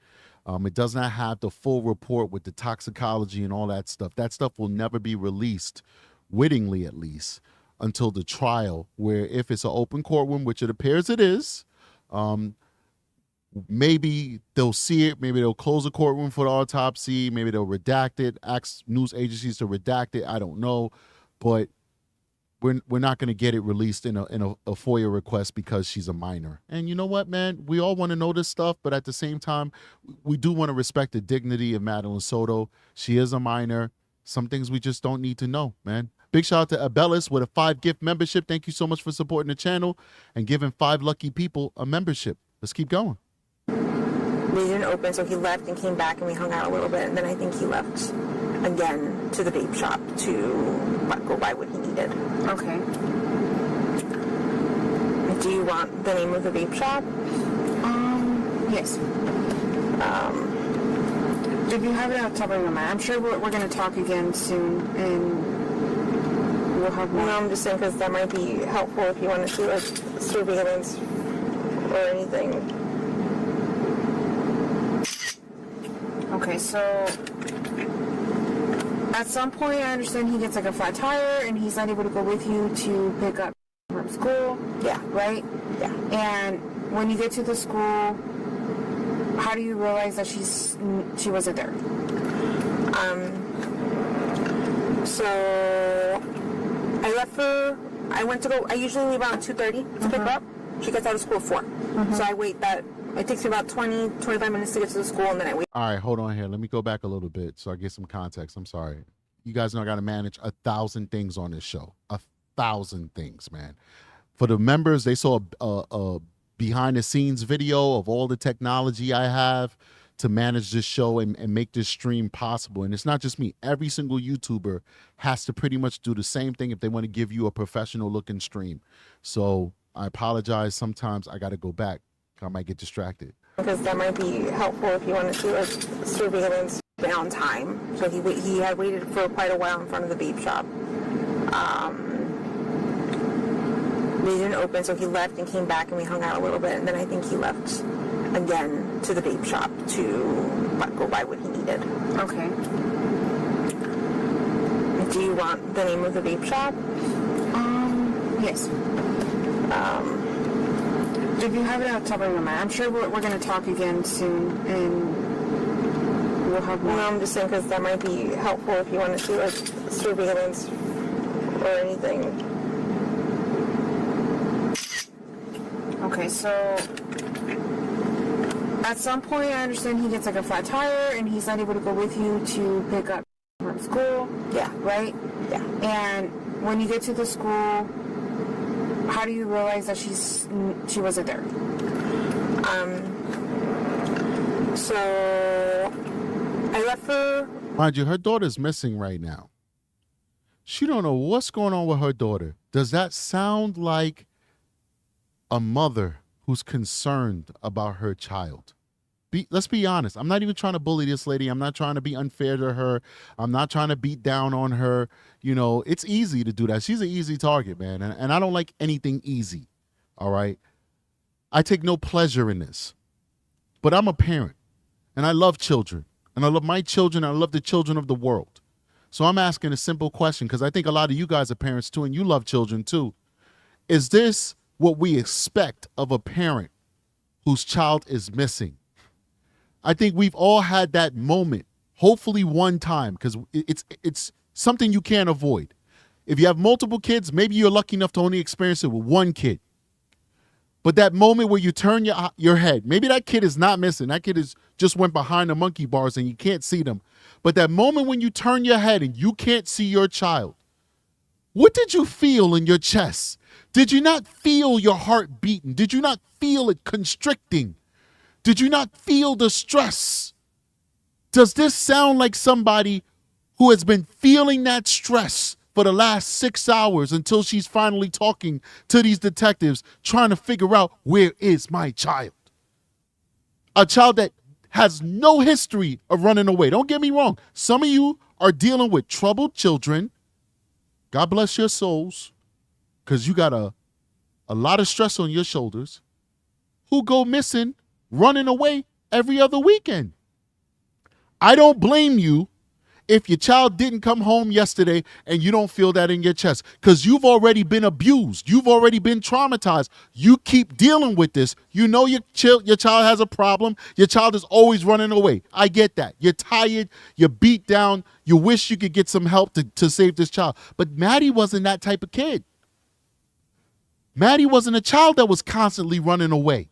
Speaker 2: It does not have the full report with the toxicology and all that stuff. That stuff will never be released, wittingly at least, until the trial, where if it's an open courtroom, which it appears it is, Maybe they'll see it. Maybe they'll close the courtroom for the autopsy. Maybe they'll redact it, ask news agencies to redact it. I don't know. But we're not going to get it released in a FOIA request because she's a minor. And you know what, man? We all want to know this stuff, but at the same time, we do want to respect the dignity of Madeline Soto. She is a minor. Some things we just don't need to know, man. Big shout out to Abelis with a 5-gift membership. Thank you so much for supporting the channel and giving 5 lucky people a membership. Let's keep going.
Speaker 5: They didn't open, so he left and came back, and we hung out a little bit, and then I think he left again to the vape shop to go buy what he needed.
Speaker 3: Okay.
Speaker 5: Do you want the name of the vape shop?
Speaker 3: Yes. If you have it out top of your mind, I'm sure we're going to talk again soon, and we'll have more.
Speaker 5: No, I'm just saying because that might be helpful if you want to do like surveillance or anything.
Speaker 3: Okay, so at some point I understand he gets like a flat tire and he's not able to go with you to pick up from school.
Speaker 5: Yeah.
Speaker 3: Right?
Speaker 5: Yeah.
Speaker 3: And when you get to the school, how do you realize that she wasn't there?
Speaker 5: So I went to go, I usually leave around 2:30 to pick her up. She gets out of school at 4. So I wait it takes me about 25 minutes to get to the school, and then I wait.
Speaker 2: All right, hold on here. Let me go back a little bit so I get some context. I'm sorry. You guys know I got to manage 1,000 things on this show. 1,000 things, man. For the members, they saw a behind-the-scenes video of all the technology I have to manage this show and make this stream possible. And it's not just me. Every single YouTuber has to pretty much do the same thing if they want to give you a professional-looking stream. So I apologize. Sometimes I got to go back. I might get distracted.
Speaker 5: Because that might be helpful if you want to do like surveillance on time. So he had waited for quite a while in front of the vape shop. They didn't open, so he left and came back, and we hung out a little bit, and then I think he left again to the vape shop to go buy what he needed.
Speaker 3: Okay.
Speaker 5: Do you want the name of the vape shop?
Speaker 3: Yes. If you have it out top of your mind, I'm sure we're going to talk again soon, and we'll have more.
Speaker 5: No, I'm just saying because that might be helpful if you want to do like surveillance or anything.
Speaker 3: Okay, so at some point I understand he gets like a flat tire and he's not able to go with you to pick up from school.
Speaker 5: Yeah.
Speaker 3: Right?
Speaker 5: Yeah.
Speaker 3: And when you get to the school, how do you realize that she wasn't there?
Speaker 5: So I left her.
Speaker 2: Mind you, her daughter's missing right now. She don't know what's going on with her daughter. Does that sound like a mother who's concerned about her child? Let's be honest. I'm not even trying to bully this lady. I'm not trying to be unfair to her. I'm not trying to beat down on her. You know, it's easy to do that. She's an easy target, man. And I don't like anything easy. All right. I take no pleasure in this. But I'm a parent. And I love children. And I love my children. And I love the children of the world. So I'm asking a simple question, because I think a lot of you guys are parents too, and you love children too. Is this what we expect of a parent whose child is missing? I think we've all had that moment, hopefully one time, because it's something you can't avoid. If you have multiple kids, maybe you're lucky enough to only experience it with one kid. But that moment where you turn your head, maybe that kid is not missing. That kid just went behind the monkey bars and you can't see them. But that moment when you turn your head and you can't see your child, what did you feel in your chest? Did you not feel your heart beating? Did you not feel it constricting? Did you not feel the stress? Does this sound like somebody who has been feeling that stress for the last 6 hours until she's finally talking to these detectives, trying to figure out, where is my child? A child that has no history of running away. Don't get me wrong. Some of you are dealing with troubled children. God bless your souls, because you got a lot of stress on your shoulders, who go missing, running away every other weekend. I don't blame you if your child didn't come home yesterday and you don't feel that in your chest, because you've already been abused. You've already been traumatized. You keep dealing with this. You know your child has a problem. Your child is always running away. I get that. You're tired. You're beat down. You wish you could get some help to save this child. But Maddie wasn't that type of kid. Maddie wasn't a child that was constantly running away.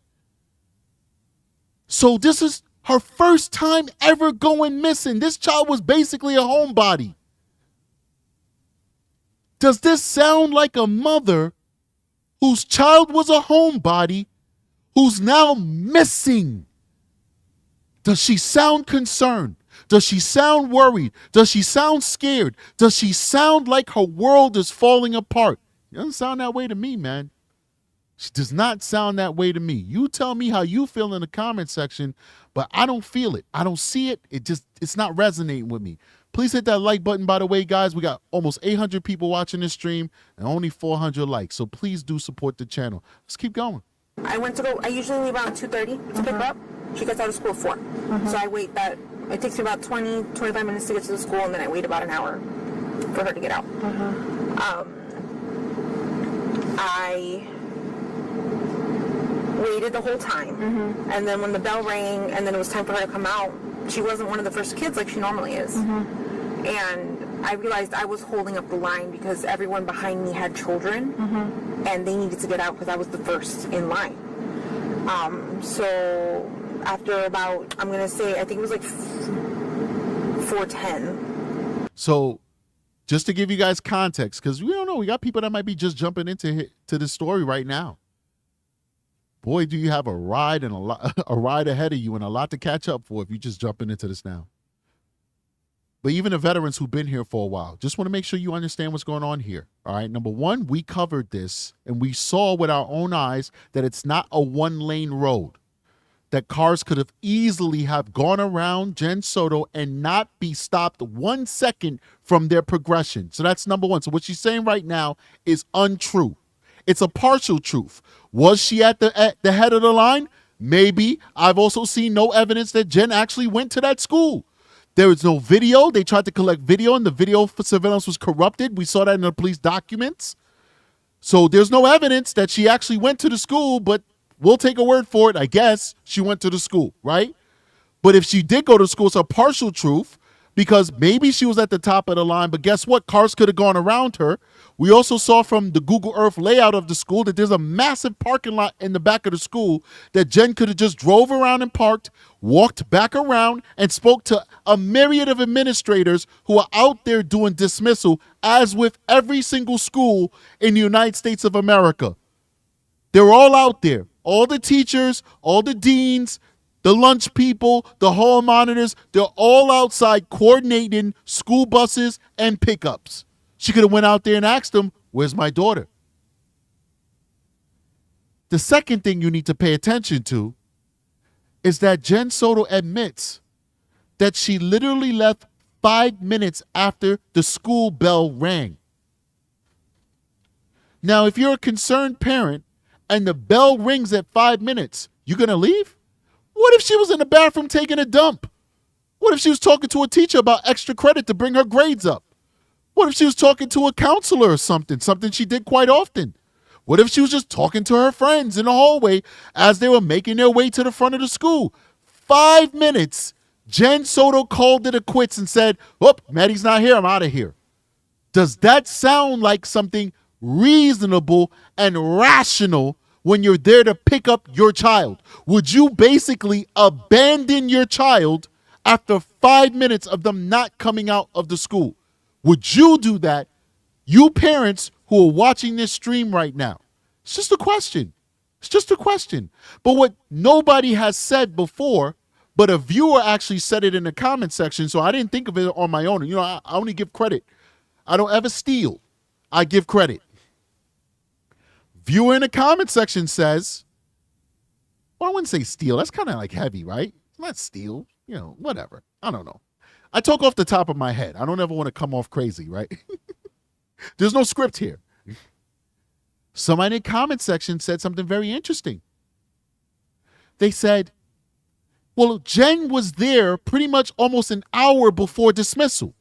Speaker 2: So this is her first time ever going missing. This child was basically a homebody. Does this sound like a mother whose child was a homebody who's now missing? Does she sound concerned? Does she sound worried? Does she sound scared? Does she sound like her world is falling apart? It doesn't sound that way to me, man. She does not sound that way to me. You tell me how you feel in the comment section, but I don't feel it. I don't see it. It's not resonating with me. Please hit that like button, by the way, guys. We got almost 800 people watching this stream and only 400 likes. So please do support the channel. Let's keep going.
Speaker 5: I usually leave around 2:30 to pick her up. She gets out of school at 4. So I wait it takes me about 25 minutes to get to the school, and then I wait about an hour for her to get out. I waited the whole time, and then when the bell rang and then it was time for her to come out, she wasn't one of the first kids like she normally is. And I realized I was holding up the line because everyone behind me had children, and they needed to get out because I was the first in line. So after about, I'm gonna say, I think it was like 4:10.
Speaker 2: So just to give you guys context, because we don't know, we got people that might be just jumping into this story right now. Boy, do you have a ride and a ride ahead of you and a lot to catch up for if you're just jumping into this now. But even the veterans who've been here for a while, just want to make sure you understand what's going on here. All right, number one, we covered this and we saw with our own eyes that it's not a one-lane road, that cars could have easily have gone around Jen Soto and not be stopped 1 second from their progression. So that's number one. So what she's saying right now is untrue. It's a partial truth. Was she at the head of the line? Maybe. I've also seen no evidence that Jen actually went to that school. There is no video. They tried to collect video, and the video surveillance was corrupted. We saw that in the police documents. So there's no evidence that she actually went to the school, but we'll take a word for it. I guess she went to the school, right? But if she did go to school, it's a partial truth, because maybe she was at the top of the line, but guess what? Cars could have gone around her. We also saw from the Google Earth layout of the school that there's a massive parking lot in the back of the school that Jen could have just drove around and parked, walked back around, and spoke to a myriad of administrators who are out there doing dismissal, as with every single school in the United States of America. They're all out there. All the teachers, all the deans, the lunch people, the hall monitors, they're all outside coordinating school buses and pickups. She could have went out there and asked them, where's my daughter? The second thing you need to pay attention to is that Jen Soto admits that she literally left 5 minutes after the school bell rang. Now, if you're a concerned parent and the bell rings at 5 minutes, you gonna leave? What if she was in the bathroom taking a dump? What if she was talking to a teacher about extra credit to bring her grades up? What if she was talking to a counselor or something she did quite often? What if she was just talking to her friends in the hallway as they were making their way to the front of the school? 5 minutes, Jen Soto called it a quits and said, "Whoop, Maddie's not here, I'm out of here." Does that sound like something reasonable and rational when you're there to pick up your child? Would you basically abandon your child after 5 minutes of them not coming out of the school? Would you do that? You parents who are watching this stream right now. It's just a question. It's just a question. But what nobody has said before, but a viewer actually said it in the comment section, so I didn't think of it on my own. You know, I only give credit. I don't ever steal. I give credit. Viewer in the comment section says, well, I wouldn't say steal. That's kind of like heavy, right? It's not steal. You know, whatever. I don't know. I talk off the top of my head. I don't ever want to come off crazy, right? There's no script here. Somebody in the comment section said something very interesting. They said, well, Jen was there pretty much almost an hour before dismissal.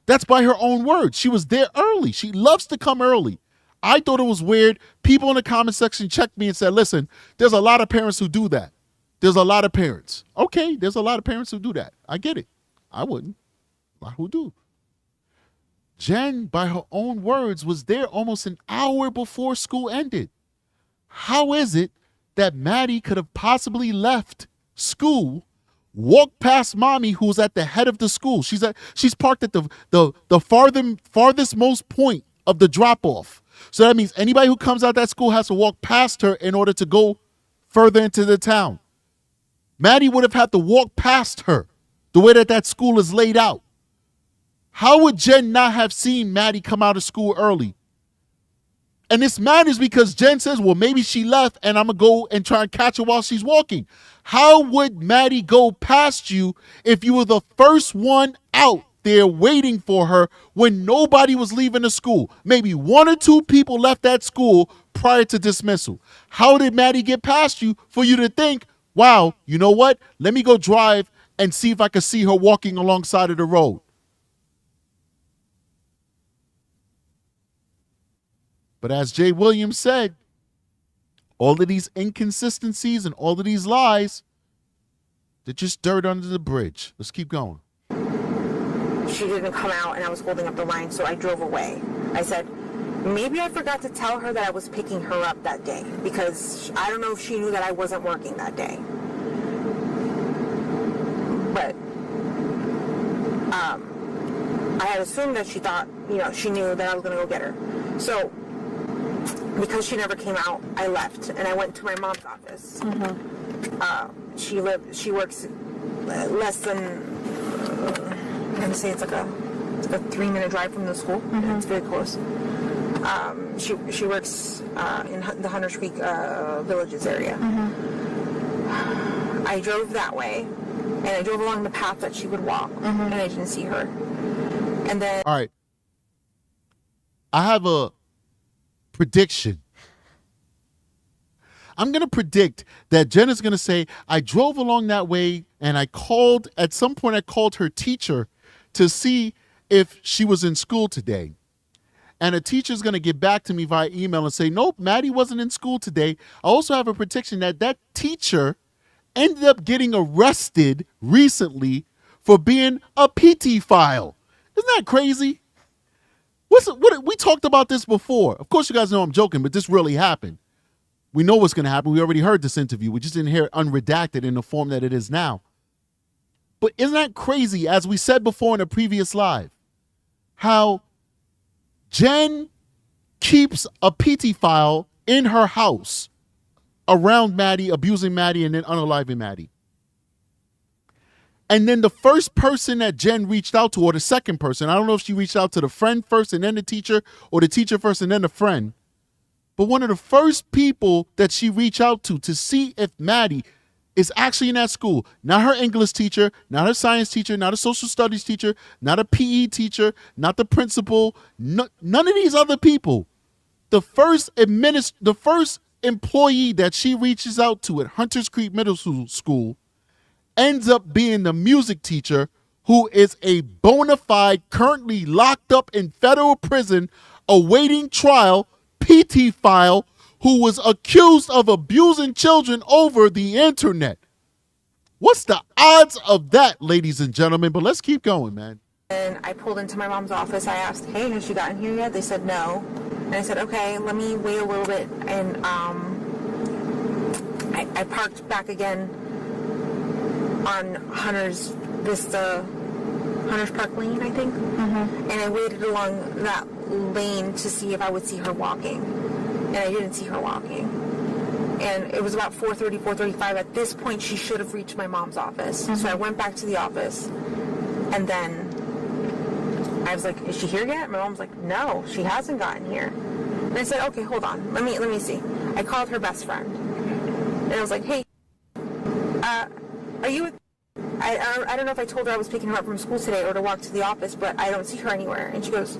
Speaker 2: That's by her own words. She was there early. She loves to come early. I thought it was weird. People in the comment section checked me and said, listen, there's a lot of parents who do that. There's a lot of parents. Okay, there's a lot of parents who do that. I get it. I wouldn't. Who do? Jen, by her own words, was there almost an hour before school ended. How is it that Maddie could have possibly left school, walked past mommy who's at the head of the school? She's parked at the farthest most point of the drop-off. So that means anybody who comes out that school has to walk past her in order to go further into the town. Maddie would have had to walk past her the way that school is laid out. How would Jen not have seen Maddie come out of school early? And this matters because Jen says, well, maybe she left and I'm going to go and try and catch her while she's walking. How would Maddie go past you if you were the first one out there waiting for her when nobody was leaving the school? Maybe one or two people left that school prior to dismissal. How did Maddie get past you for you to think, wow, you know what? Let me go drive and see if I can see her walking alongside of the road. But as Jay Williams said, all of these inconsistencies and all of these lies, they're just dirt under the bridge. Let's keep going.
Speaker 5: She didn't come out and I was holding up the line, so I drove away. I said, maybe I forgot to tell her that I was picking her up that day because I don't know if she knew that I wasn't working that day. But I had assumed that she thought, she knew that I was going to go get her. So because she never came out, I left and I went to my mom's office. Mm-hmm. She works less than, I'm going to say it's like a 3-minute drive from the school. Mm-hmm. It's very close. She works in the Hunters Creek Villages area. Mm-hmm. I drove that way and I drove along the path that she would walk. Mm-hmm. And I didn't see her. And then...
Speaker 2: All right. I have a prediction. I'm going to predict that Jen is going to say, I drove along that way and at some point I called her teacher to see if she was in school today. And a teacher's going to get back to me via email and say, nope, Maddie wasn't in school today. I also have a prediction that teacher ended up getting arrested recently for being a petephile. Isn't that crazy? We talked about this before. Of course, you guys know I'm joking, but this really happened. We know what's going to happen. We already heard this interview. We just didn't hear it unredacted in the form that it is now. But isn't that crazy, as we said before in a previous live, how Jen keeps a petephile in her house around Maddie, abusing Maddie, and then unaliving Maddie. And then the first person that Jen reached out to, or the second person, I don't know if she reached out to the friend first and then the teacher, or the teacher first and then the friend, but one of the first people that she reached out to see if Maddie is actually in that school, not her English teacher, not her science teacher, not a social studies teacher, not a PE teacher, not the principal, none of these other people. The first employee that she reaches out to at Hunters Creek Middle School ends up being the music teacher, who is a bona fide, currently locked up in federal prison, awaiting trial, petephile, who was accused of abusing children over the internet. What's the odds of that, ladies and gentlemen? But let's keep going, man.
Speaker 5: And I pulled into my mom's office. I asked, hey, has she gotten here yet? They said no. And I said, okay, let me wait a little bit. And I parked back again on Hunter's Park Lane, I think. Mm-hmm. And I waited along that lane to see if I would see her walking. And I didn't see her walking. And it was about 4:30, 4:35. At this point, she should have reached my mom's office. Mm-hmm. So I went back to the office. And then I was like, is she here yet? My mom's like, no, she hasn't gotten here. And I said, okay, hold on. Let me see. I called her best friend. And I was like, hey, are you... I don't know if I told her I was picking her up from school today or to walk to the office, but I don't see her anywhere. And she goes...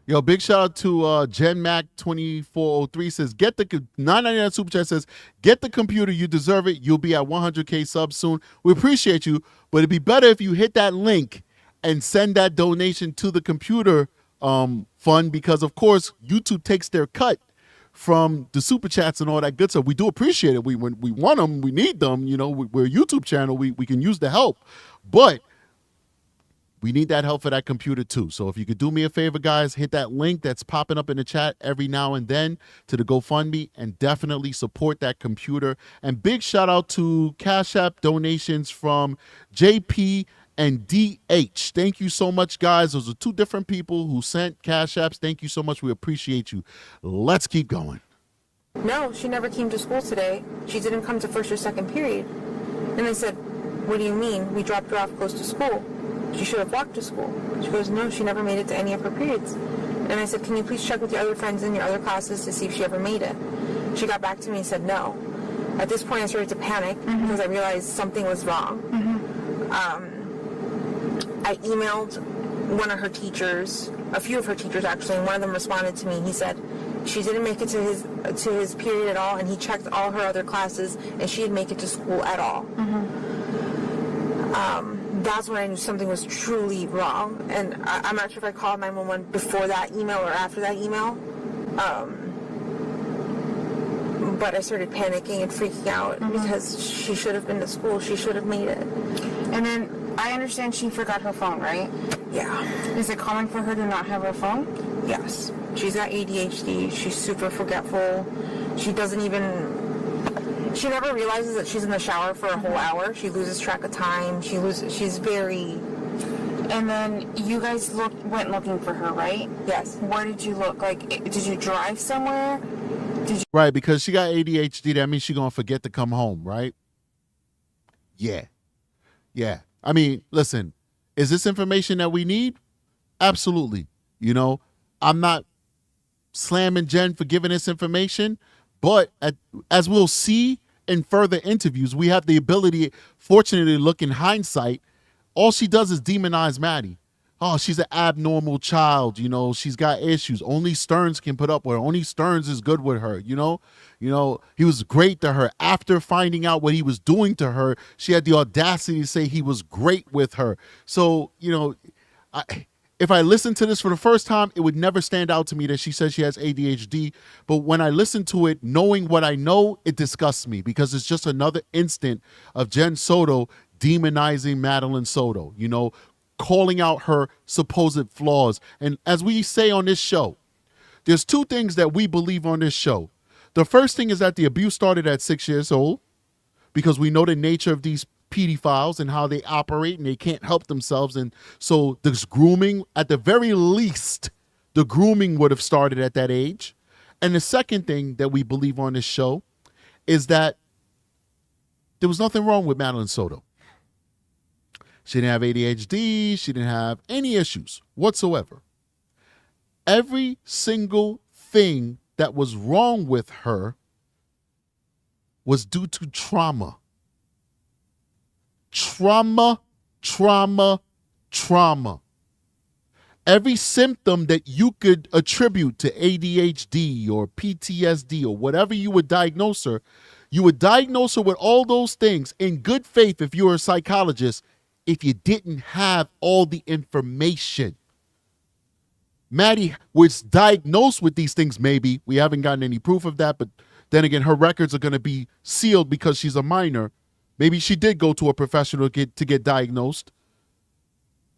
Speaker 2: Yo, big shout out to Jen Mac 2403 says, get the 999 super chat says, get the computer, you deserve it. You'll be at 100K subs soon. We appreciate you, but it'd be better if you hit that link and send that donation to the computer fund, because of course YouTube takes their cut from the super chats and all that good stuff. We do appreciate it. We want them, we need them. You know, we're a YouTube channel. We can use the help, but we need that help for that computer too. So if you could do me a favor, guys, hit that link that's popping up in the chat every now and then to the GoFundMe and definitely support that computer. And big shout out to Cash App donations from JP and DH. Thank you so much, guys. Those are two different people who sent Cash Apps. Thank you so much. We appreciate you. Let's keep going.
Speaker 3: No, she never came to school today. She didn't come to first or second period. And I said, what do you mean? We dropped her off close to school. She should have walked to school. She goes, no, she never made it to any of her periods. And I said, can you please check with your other friends in your other classes to see if she ever made it? She got back to me and said no. At this point, I started to panic because I realized something was wrong. I emailed one of her teachers, a few of her teachers actually, and one of them responded to me. He said she didn't make it to his period at all, and he checked all her other classes, and she didn't make it to school at all. That's when I knew something was truly wrong. And I'm not sure if I called 911 before that email or after that email. But I started panicking and freaking out because she should have been to school. She should have made it.
Speaker 5: And then I understand she forgot her phone, right?
Speaker 3: Yeah.
Speaker 5: Is it common for her to not have her phone?
Speaker 3: Yes. She's got ADHD. She's super forgetful. She never realizes that she's in the shower for a whole hour. She loses track of time. She's very...
Speaker 5: And then you guys went looking for her, right?
Speaker 3: Yes.
Speaker 5: Where did you look? Like, did you drive somewhere?
Speaker 2: Right, because she got ADHD, that means she's going to forget to come home, right? Yeah. I mean, listen, is this information that we need? Absolutely. You know, I'm not slamming Jen for giving this information, but as we'll see in further interviews, we have the ability, fortunately, to look in hindsight. All she does is demonize Maddie. Oh, she's an abnormal child. You know, she's got issues. Only Stearns can put up with her. Only Stearns is good with her. You know, he was great to her. After finding out what he was doing to her, she had the audacity to say he was great with her. So, you know, if I listened to this for the first time, it would never stand out to me that she says she has ADHD. But when I listen to it, knowing what I know, it disgusts me because it's just another instant of Jen Soto demonizing Madeline Soto, you know, calling out her supposed flaws. And as we say on this show, there's two things that we believe on this show. The first thing is that the abuse started at 6 years old because we know the nature of these pedophiles and how they operate and they can't help themselves. And so this grooming, at the very least, the grooming would have started at that age. And the second thing that we believe on this show is that there was nothing wrong with Madeline Soto. She didn't have ADHD. She didn't have any issues whatsoever. Every single thing that was wrong with her was due to trauma. Trauma. Every symptom that you could attribute to ADHD or PTSD or whatever you would diagnose her with all those things in good faith if you were a psychologist, if you didn't have all the information. Maddie was diagnosed with these things, maybe. We haven't gotten any proof of that, but then again, her records are going to be sealed because she's a minor. Maybe she did go to a professional to get diagnosed.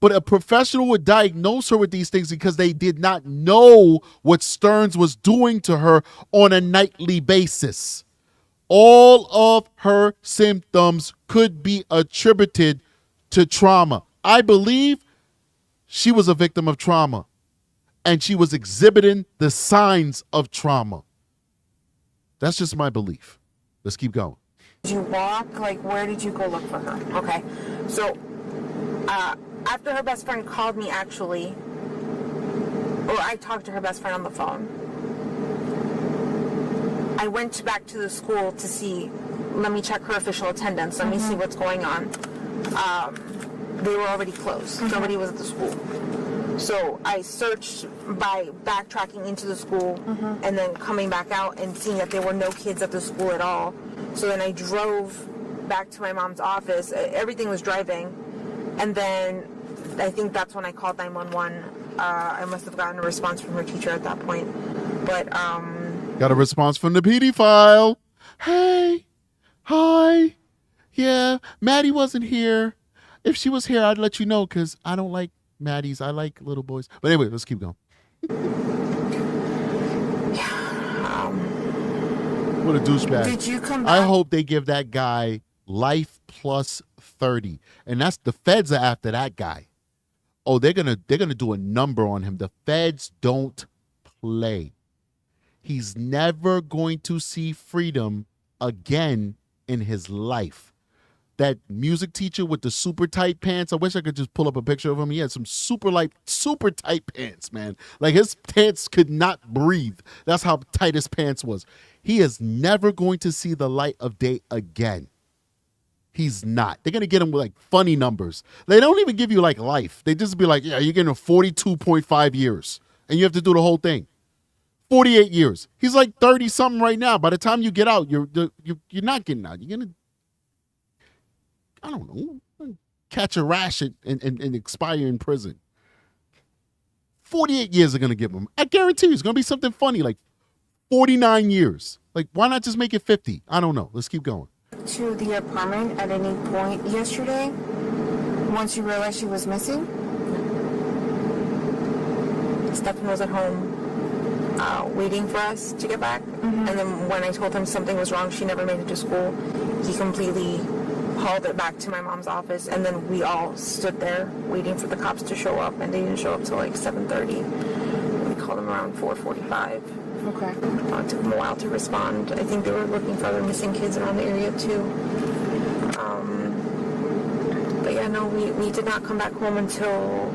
Speaker 2: But a professional would diagnose her with these things because they did not know what Stearns was doing to her on a nightly basis. All of her symptoms could be attributed to trauma. I believe she was a victim of trauma and she was exhibiting the signs of trauma. That's just my belief. Let's keep going.
Speaker 5: Did you walk? Like, where did you go look for her?
Speaker 3: Okay. So, after her best friend called me, actually, or I talked to her best friend on the phone, I went back to the school to see, let me check her official attendance, let me see what's going on. They were already closed. Nobody was at the school. So I searched by backtracking into the school and then coming back out and seeing that there were no kids at the school at all. So then I drove back to my mom's office. Everything was driving. And then
Speaker 5: I think that's when I called 911. I must have gotten a response from her teacher at that point. But
Speaker 2: got a response from the PD file. Hey, hi, yeah, Maddie wasn't here. If she was here, I'd let you know because I don't like Maddies. I like little boys. But anyway, let's keep going. What a douchebag.
Speaker 5: Did you come back?
Speaker 2: I hope they give that guy life plus 30. And that's the feds are after that guy. Oh, they're gonna do a number on him. The feds don't play. He's never going to see freedom again in his life. That music teacher with the super tight pants, I wish I could just pull up a picture of him. He had some super tight pants, man. Like his pants could not breathe. That's how tight his pants was. He is never going to see the light of day again. He's not. They're going to get him with like funny numbers. They don't even give you like life. They just be like, yeah, you're getting 42.5 years. And you have to do the whole thing. 48 years. He's like 30 something right now. By the time you get out, you're not getting out. You're going to, I don't know, catch a rash and expire in prison. 48 years are going to give him. I guarantee you it's going to be something funny like 49 years. Like, why not just make it 50? I don't know. Let's keep going.
Speaker 3: To the apartment at any point yesterday, once you realized she was missing?
Speaker 5: Stephen was at home waiting for us to get back. And then when I told him something was wrong, she never made it to school. He completely hauled it back to my mom's office, and then we all stood there waiting for the cops to show up, and they didn't show up till like 7:30. We called them around 4:45.
Speaker 3: Okay.
Speaker 5: It took them a while to respond. I think they were looking for other missing kids around the area too. But yeah, no, we did not come back home until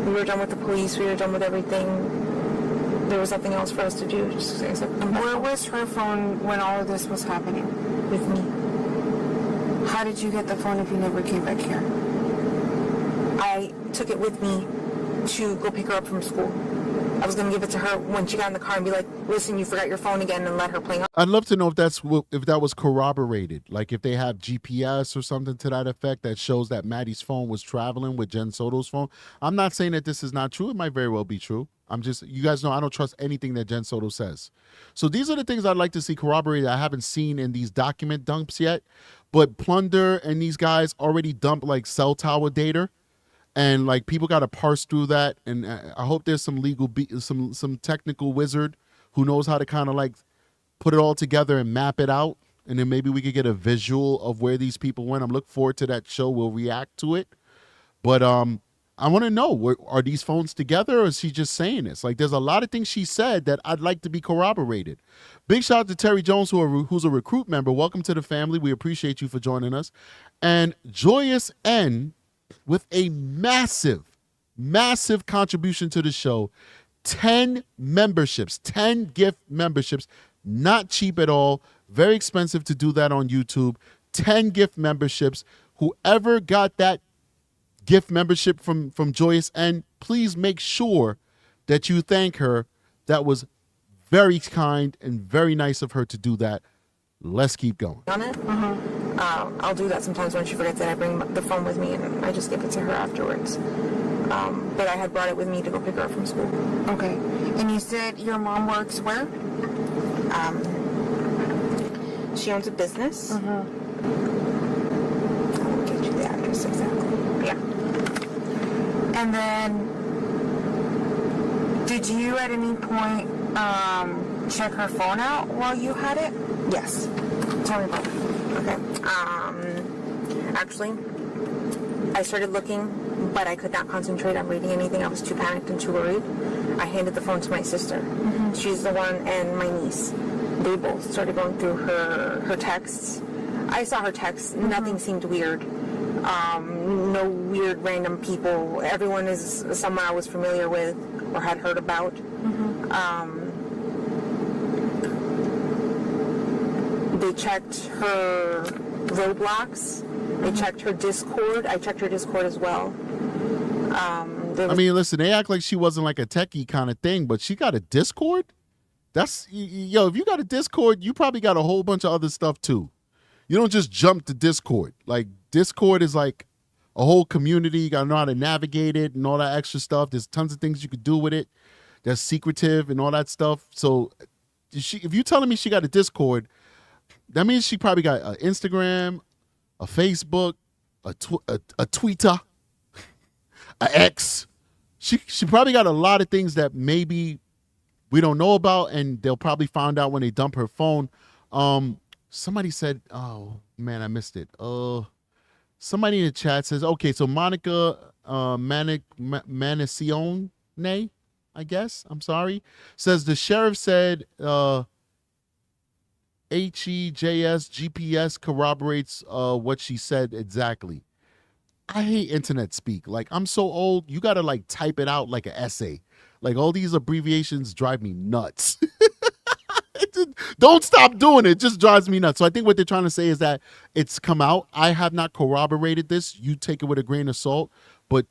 Speaker 5: we were done with the police. We were done with everything. There was nothing else for us to do. Just except come back
Speaker 3: Where
Speaker 5: home.
Speaker 3: was her phone when all of this was happening?
Speaker 5: With me.
Speaker 3: How did you get the phone if you never came back here?
Speaker 5: I took it with me to go pick her up from school. I was going to give it to her when she got in the car and be like, listen, you forgot your phone again, and let her play.
Speaker 2: I'd love to know if that was corroborated. Like if they have GPS or something to that effect that shows that Maddie's phone was traveling with Jen Soto's phone. I'm not saying that this is not true. It might very well be true. You guys know I don't trust anything that Jen Soto says. So these are the things I'd like to see corroborated. I haven't seen in these document dumps yet. But Plunder and these guys already dumped like cell tower data. And like people got to parse through that. And I hope there's some some technical wizard who knows how to kind of like put it all together and map it out. And then maybe we could get a visual of where these people went. I'm looking forward to that show. We'll react to it. But I want to know, are these phones together or is she just saying this? Like there's a lot of things she said that I'd like to be corroborated. Big shout out to Terry Jones, who's a recruit member. Welcome to the family. We appreciate you for joining us. And Joyous N with a massive contribution to the show. 10 memberships, 10 gift memberships. Not cheap at all. Very expensive to do that on YouTube. 10 gift memberships. Whoever got that gift membership from Joyous N, please make sure that you thank her. That was very kind and very nice of her to do that. Let's keep going.
Speaker 5: On it. I'll do that sometimes when she forgets it. I bring the phone with me and I just give it to her afterwards. But I had brought it with me to go pick her up from school.
Speaker 3: Okay. And you said your mom works where?
Speaker 5: She owns a business. I won't get you the address exactly. Yeah.
Speaker 3: And then, did you at any point check her phone out while you had it?
Speaker 5: Yes.
Speaker 3: Tell me about it.
Speaker 5: Okay. Actually, I started looking, but I could not concentrate on reading anything. I was too panicked and too worried. I handed the phone to my sister. She's the one, and my niece. They both started going through her texts. I saw her texts. Nothing seemed weird. No weird random people. Everyone is someone I was familiar with or had heard about. They checked her Roblox. They checked her Discord. I checked her Discord as well.
Speaker 2: I mean, listen, they act like she wasn't like a techie kind of thing, but she got a Discord? That's, if you got a Discord, you probably got a whole bunch of other stuff too. You don't just jump to Discord. Like, Discord is like a whole community. You got to know how to navigate it and all that extra stuff. There's tons of things you could do with it that's secretive and all that stuff. So if you're telling me she got a Discord, that means she probably got an Instagram, a Facebook, a Twitter, a X. She probably got a lot of things that maybe we don't know about, and they'll probably find out when they dump her phone. Somebody said, oh man, I missed it. Somebody in the chat says, okay, so Monica Manicione, I guess, I'm sorry, says the sheriff said HEJS GPS corroborates what she said exactly. I hate internet speak. Like, I'm so old, you gotta like type it out like an essay. Like, all these abbreviations drive me nuts. Don't stop doing it. It just drives me nuts. So I think what they're trying to say is that it's come out. I have not corroborated this. You take it with a grain of salt. But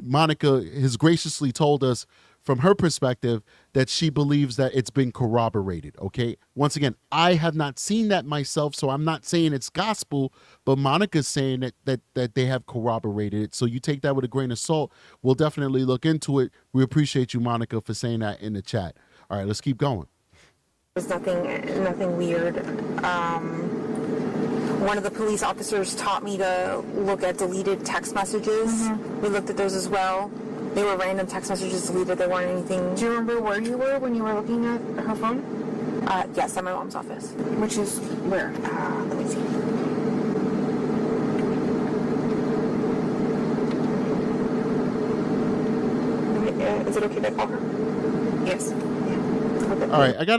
Speaker 2: Monica has graciously told us from her perspective that she believes that it's been corroborated, okay? Once again, I have not seen that myself, so I'm not saying it's gospel, but Monica's saying that they have corroborated it. So you take that with a grain of salt. We'll definitely look into it. We appreciate you, Monica, for saying that in the chat. All right, let's keep going.
Speaker 5: There's nothing weird. One of the police officers taught me to look at deleted text messages. We looked at those as well. They were random text messages deleted. They weren't anything.
Speaker 3: Do you remember where you were when you were looking at her phone?
Speaker 5: Yes, at my mom's office.
Speaker 3: Which is where?
Speaker 5: Let me see.
Speaker 3: Is it okay to call her?
Speaker 5: Yes.
Speaker 2: All right, I got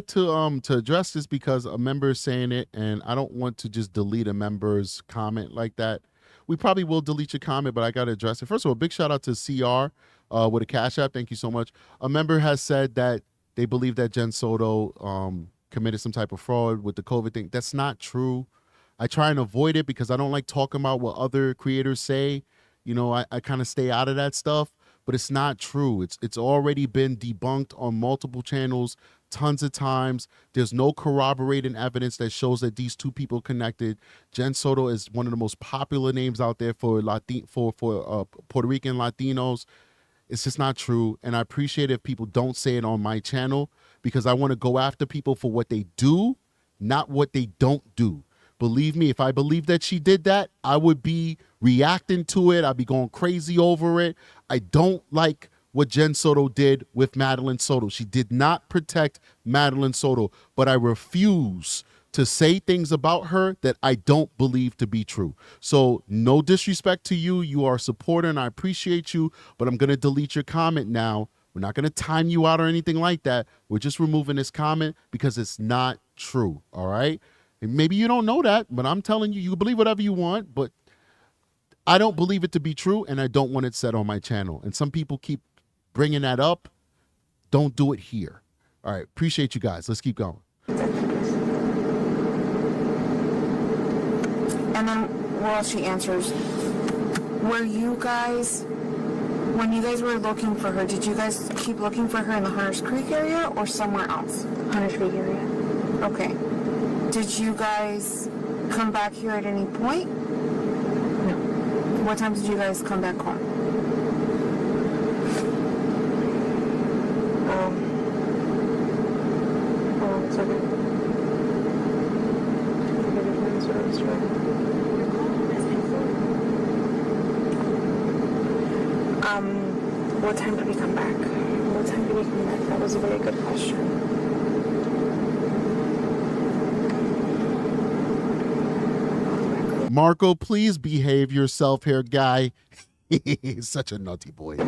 Speaker 2: to address this because a member is saying it, and I don't want to just delete a member's comment like that. We probably will delete your comment, but I got to address it. First of all, big shout out to CR with a Cash App. Thank you so much. A member has said that they believe that Jen Soto committed some type of fraud with the COVID thing. That's not true. I try and avoid it because I don't like talking about what other creators say. You know, I kind of stay out of that stuff. But it's not true. It's already been debunked on multiple channels tons of times. There's no corroborating evidence that shows that these two people connected. Jen Soto is one of the most popular names out there for Puerto Rican Latinos. It's just not true. And I appreciate if people don't say it on my channel because I want to go after people for what they do, not what they don't do. Believe me, if I believe that she did that, I would be reacting to it. I'd be going crazy over it. I don't like what Jen Soto did with Madeline Soto. She did not protect Madeline Soto, but I refuse to say things about her that I don't believe to be true. So no disrespect to you. You are a supporter and I appreciate you, but I'm going to delete your comment now. We're not going to time you out or anything like that. We're just removing this comment because it's not true. All right. And maybe you don't know that, but I'm telling you, you can believe whatever you want, but I don't believe it to be true, and I don't want it said on my channel. And some people keep bringing that up. Don't do it here. All right, appreciate you guys. Let's keep going.
Speaker 3: And then while she answers, were you guys, when you guys were looking for her, did you guys keep looking for her in the Hunters Creek area or somewhere else?
Speaker 5: Hunters Creek area.
Speaker 3: Okay. Did you guys come back here at any point?
Speaker 5: No.
Speaker 3: What time did you guys come back home?
Speaker 5: Hold on a second. What time did we come back? What time did we come back? That was a very good question.
Speaker 2: Marco, please behave yourself here, guy. He's such a naughty boy.
Speaker 5: I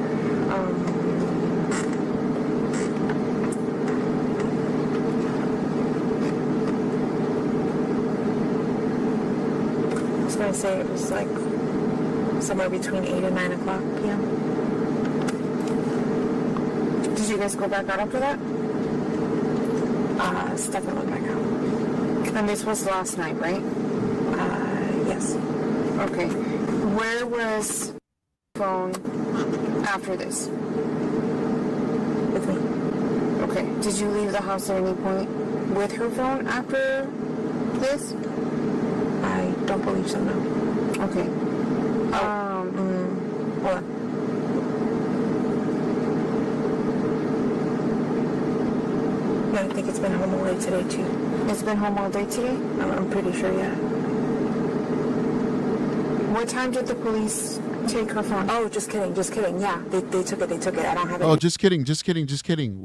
Speaker 5: was going to say it was like somewhere between 8 and 9 o'clock p.m.
Speaker 3: Did you guys go back out after that?
Speaker 5: Stefan went back out.
Speaker 3: And this was last night, right?
Speaker 5: Yes.
Speaker 3: Okay. Where was phone after this?
Speaker 5: With me.
Speaker 3: Okay. Did you leave the house at any point with her phone after this?
Speaker 5: I don't believe so, no.
Speaker 3: Okay.
Speaker 5: Hold on. No, I think it's been home all day today, too.
Speaker 3: It's been home all day today?
Speaker 5: I'm pretty sure, yeah.
Speaker 3: What time did the police take her phone?
Speaker 5: Oh, just kidding. Yeah, they took it. I don't have it.
Speaker 2: Oh, just kidding. What do you mean just kidding?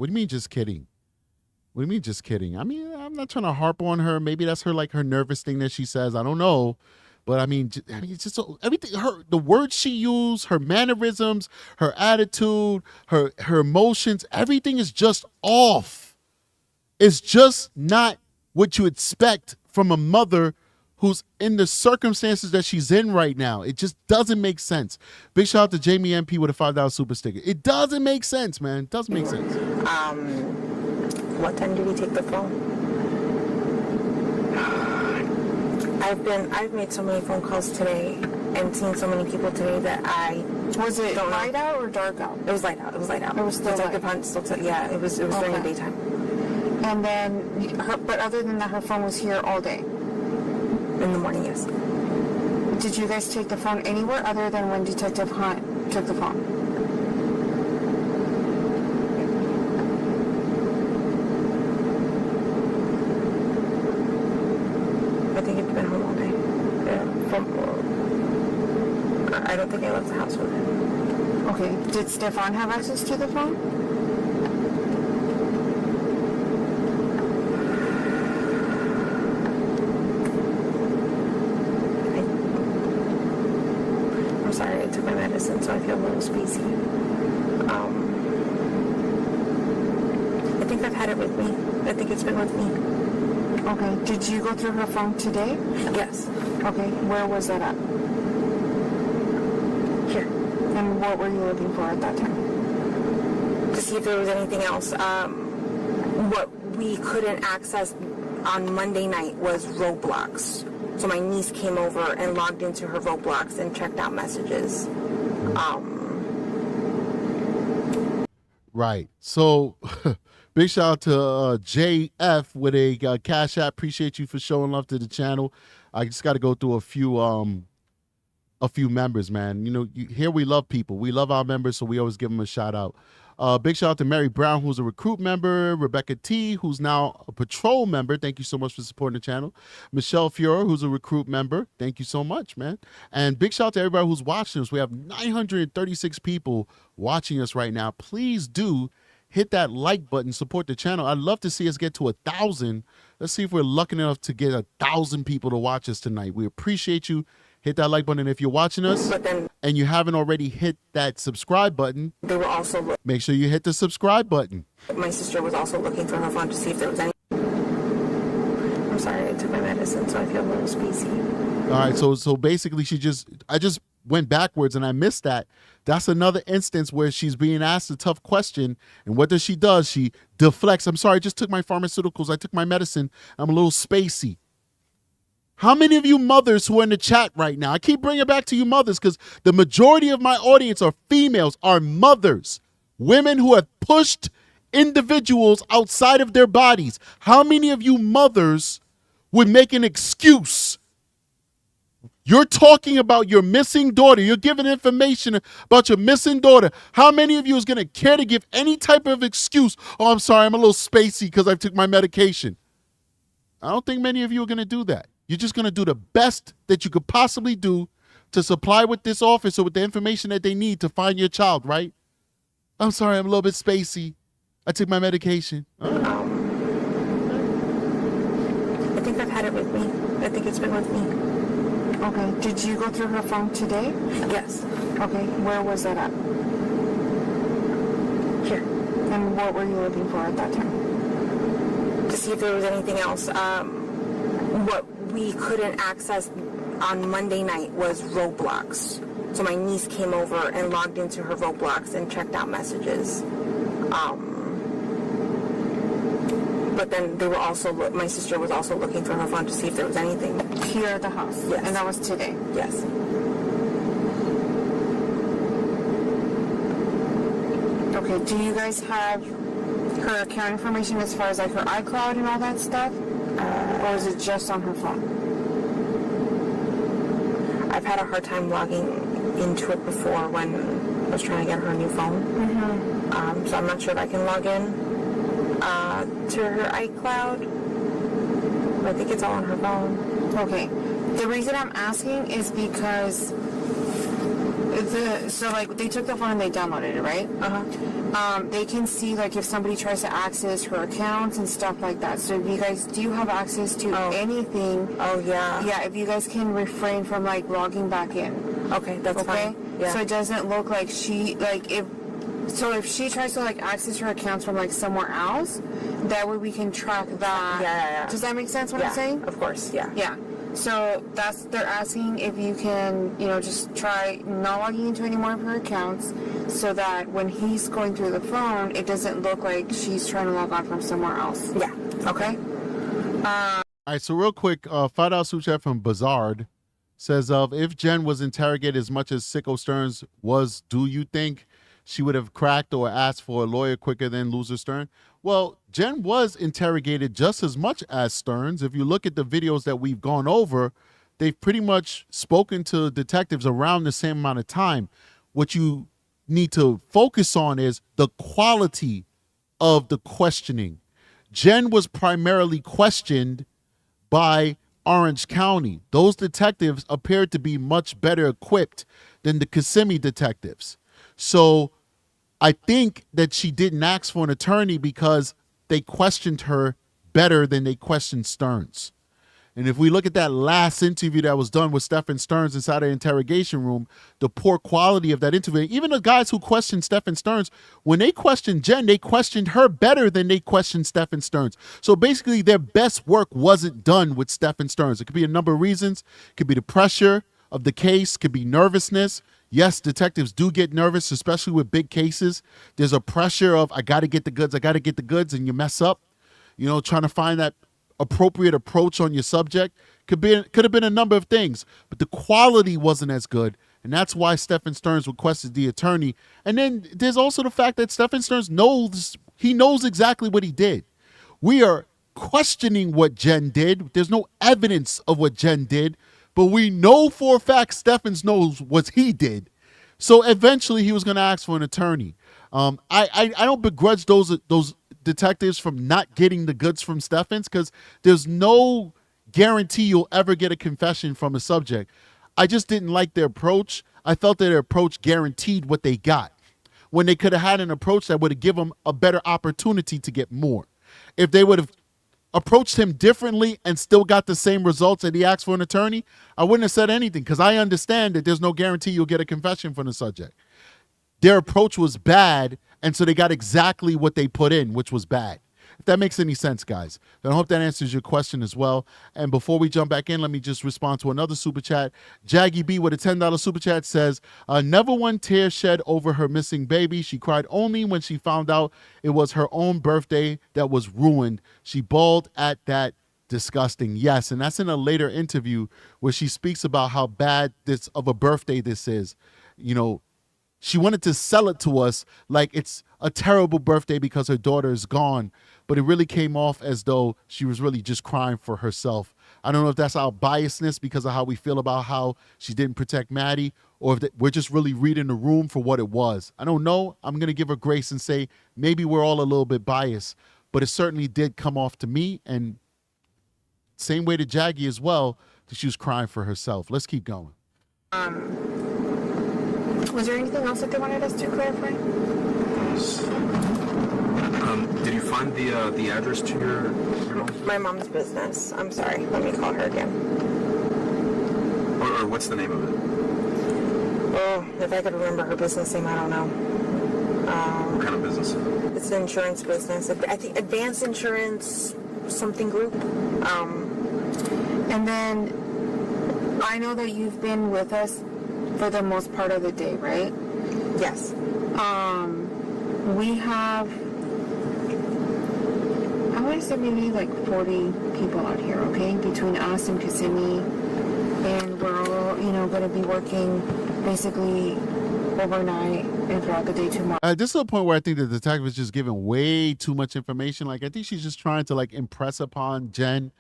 Speaker 2: What do you mean just kidding? I mean, I'm not trying to harp on her. Maybe that's her, like, her nervous thing that she says. I don't know. But I mean, it's just everything. The words she used, her mannerisms, her attitude, her emotions, everything is just off. It's just not what you expect from a mother who's in the circumstances that she's in right now. It just doesn't make sense. Big shout out to Jamie MP with a $5 super sticker. It doesn't make sense, man. It doesn't make sense.
Speaker 5: What time did he take the phone? I've made so many phone calls today and seen so many people today that I
Speaker 3: Was it
Speaker 5: don't know.
Speaker 3: light out or dark out?
Speaker 5: It was light out. It was still
Speaker 3: Detective
Speaker 5: Hunt yeah, it was during the daytime.
Speaker 3: And then, but other than that, her phone was here all day.
Speaker 5: In the morning, yes.
Speaker 3: Did you guys take the phone anywhere other than when Detective Hunt took the phone?
Speaker 5: I think it's been home all day. I don't think I left the house with him.
Speaker 3: Okay. Did Stefan have access to the phone?
Speaker 5: I'm sorry, I took my medicine, so I feel a little spacey. I think I've had it with me. I think it's been with me.
Speaker 3: Okay. Did you go through her phone today?
Speaker 5: Yes.
Speaker 3: Okay. Where was that at?
Speaker 5: Here.
Speaker 3: And what were you looking for at that time?
Speaker 5: To see if there was anything else. What we couldn't access on Monday night was Roblox. So my niece came over and logged into her Roblox and checked out messages.
Speaker 2: Right. So, big shout out to JF with a Cash App. Appreciate you for showing love to the channel. I just got to go through a few members, man. You know, here we love people. We love our members, so we always give them a shout out. Big shout out to Mary Brown, who's a recruit member. Rebecca T, who's now a patrol member. Thank you so much for supporting the channel. Michelle Fiora, who's a recruit member. Thank you so much, man. And big shout out to everybody who's watching us. We have 936 people watching us right now. Please do hit that like button, support the channel. I'd love to see us get to 1,000. Let's see if we're lucky enough to get 1,000 people to watch us tonight. We appreciate you. Hit that like button if you're watching us and you haven't already hit that subscribe button.
Speaker 5: They were also
Speaker 2: make sure you hit the subscribe button.
Speaker 5: My sister was also looking through her phone to see if there was any. I'm sorry, I took my medicine, so I feel a little spacey.
Speaker 2: All right, so basically I just went backwards and I missed that. That's another instance where she's being asked a tough question, and what does? She deflects. I'm sorry, I just took my pharmaceuticals. I took my medicine. I'm a little spacey. How many of you mothers who are in the chat right now, I keep bringing it back to you mothers because the majority of my audience are females, are mothers, women who have pushed individuals outside of their bodies. How many of you mothers would make an excuse? You're talking about your missing daughter. You're giving information about your missing daughter. How many of you is going to care to give any type of excuse? Oh, I'm sorry, I'm a little spacey because I took my medication. I don't think many of you are going to do that. You're just going to do the best that you could possibly do to supply with this officer with the information that they need to find your child, right? I'm sorry, I'm a little bit spacey. I took my medication.
Speaker 5: I think I've had it with me. I think it's been with me.
Speaker 3: Okay. Did you go through her phone today?
Speaker 5: Yes.
Speaker 3: Okay. Where was that at?
Speaker 5: Here.
Speaker 3: And what were you looking for at that time?
Speaker 5: To see if there was anything else. What we couldn't access on Monday night was Roblox. So my niece came over and logged into her Roblox and checked out messages. But then my sister was also looking through her phone to see if there was anything.
Speaker 3: Here at the house?
Speaker 5: Yes.
Speaker 3: And that was today?
Speaker 5: Yes.
Speaker 3: Okay, do you guys have her account information as far as like her iCloud and all that stuff? Or is it just on her phone?
Speaker 5: I've had a hard time logging into it before when I was trying to get her a new phone. So I'm not sure if I can log in to her iCloud. I think it's all on her phone.
Speaker 3: Okay. The reason I'm asking is because they took the phone and they downloaded it, right? They can see like if somebody tries to access her accounts and stuff like that. So if you guys do have access to anything, if you guys can refrain from like logging back in.
Speaker 5: Okay, that's fine. Yeah.
Speaker 3: So it doesn't look like if she tries to like access her accounts from like somewhere else, that way we can track that.
Speaker 5: Yeah.
Speaker 3: Does that make sense what I'm saying?
Speaker 5: Of course, yeah.
Speaker 3: Yeah. So they're asking if you can, just try not logging into any more of her accounts so that when he's going through the phone, it doesn't look like she's trying to log on from somewhere else.
Speaker 5: Yeah.
Speaker 3: Okay?
Speaker 2: All right, so real quick, $5 super chat from Bazard says, if Jen was interrogated as much as Sicko Stearns was, do you think she would have cracked or asked for a lawyer quicker than Loser Stern? Well, Jen was interrogated just as much as Stearns. If you look at the videos that we've gone over, they've pretty much spoken to detectives around the same amount of time. What you need to focus on is the quality of the questioning. Jen was primarily questioned by Orange County. Those detectives appeared to be much better equipped than the Kissimmee detectives. So I think that she didn't ask for an attorney because they questioned her better than they questioned Stearns. And if we look at that last interview that was done with Stephen Stearns inside the interrogation room, the poor quality of that interview, even the guys who questioned Stephen Stearns, when they questioned Jen, they questioned her better than they questioned Stephen Stearns. So basically their best work wasn't done with Stephen Stearns. It could be a number of reasons. It could be the pressure of the case, could be nervousness. Yes, detectives do get nervous, especially with big cases. There's a pressure of, I got to get the goods, and you mess up, trying to find that appropriate approach on your subject. Could have been a number of things, but the quality wasn't as good, and that's why Stephen Stearns requested the attorney. And then there's also the fact that Stephen Stearns knows exactly what he did. We are questioning what Jen did. There's no evidence of what Jen did, but we know for a fact Stephens knows what he did. So eventually he was going to ask for an attorney. I don't begrudge those detectives from not getting the goods from Stephens, because there's no guarantee you'll ever get a confession from a subject. I just didn't like their approach. I felt that their approach guaranteed what they got, when they could have had an approach that would have given them a better opportunity to get more. If they would have approached him differently and still got the same results and he asked for an attorney, I wouldn't have said anything, because I understand that there's no guarantee you'll get a confession from the subject. Their approach was bad, and so they got exactly what they put in, which was bad. If that makes any sense, guys. Then I hope that answers your question as well. And before we jump back in, let me just respond to another super chat. Jaggy B with a $10 super chat says, never one tear shed over her missing baby. She cried only when she found out it was her own birthday that was ruined. She bawled at that. Disgusting. Yes, and that's in a later interview where she speaks about how bad this of a birthday this is. She wanted to sell it to us like it's a terrible birthday because her daughter is gone, but it really came off as though she was really just crying for herself. I don't know if that's our biasness because of how we feel about how she didn't protect Maddie, or if we're just really reading the room for what it was. I don't know. I'm going to give her grace and say maybe we're all a little bit biased, but it certainly did come off to me, and same way to Jaggy as well, that she was crying for herself. Let's keep going.
Speaker 3: Was there anything else that they wanted us to clarify?
Speaker 6: Did you find the address to your mom?
Speaker 5: My mom's business. I'm sorry. Let me call her again.
Speaker 6: Or what's the name of it?
Speaker 5: Oh, if I could remember her business name, I don't know.
Speaker 6: What kind of business is it?
Speaker 5: It's an insurance business. I think Advanced Insurance something group.
Speaker 3: And then I know that you've been with us for the most part of the day, right?
Speaker 5: Yes.
Speaker 3: We have, I want to say maybe like 40 people out here, okay? Between us and Kissimmee. And we're all, going to be working basically overnight and throughout the day tomorrow.
Speaker 2: This is a point where I think the detective is just giving way too much information. Like, I think she's just trying to impress upon Jen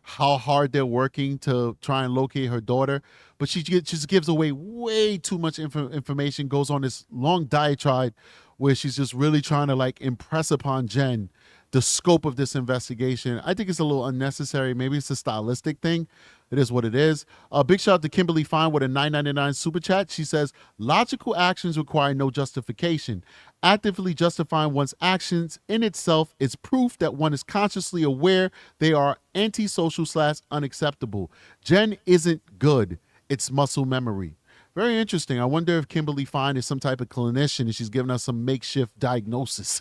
Speaker 2: how hard they're working to try and locate her daughter. But she just gives away way too much information, goes on this long diatribe where she's just really trying to like impress upon Jen the scope of this investigation. I think it's a little unnecessary. Maybe it's a stylistic thing. It is what it is. Big shout out to Kimberly Fine with a $9.99 super chat. She says, logical actions require no justification. Actively justifying one's actions in itself is proof that one is consciously aware they are antisocial / unacceptable. Jen isn't good. It's muscle memory. Very interesting. I wonder if Kimberly Fine is some type of clinician and she's giving us some makeshift diagnosis.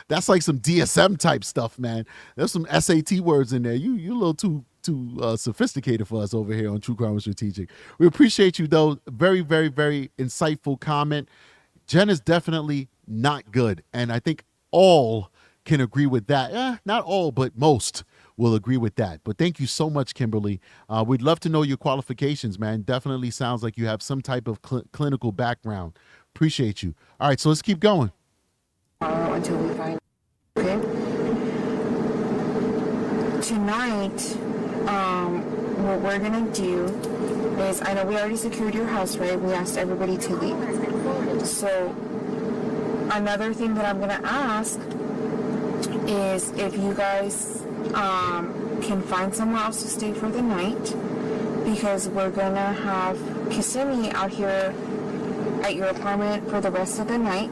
Speaker 2: That's like some DSM type stuff, man. There's some SAT words in there. You a little too sophisticated for us over here on True Crime Strategic. We appreciate you though. Very, very, very insightful comment. Jen is definitely not good, and I think all can agree with that. Not all, but most will agree with that. But thank you so much, Kimberly. We'd love to know your qualifications, man. Definitely sounds like you have some type of clinical background. Appreciate you. All right, so let's keep going.
Speaker 3: Until we find. Okay. Tonight, what we're gonna do is, I know we already secured your house, right? We asked everybody to leave. So another thing that I'm gonna ask is if you guys can find somewhere else to stay for the night, because we're gonna have Kissimmee out here at your apartment for the rest of the night,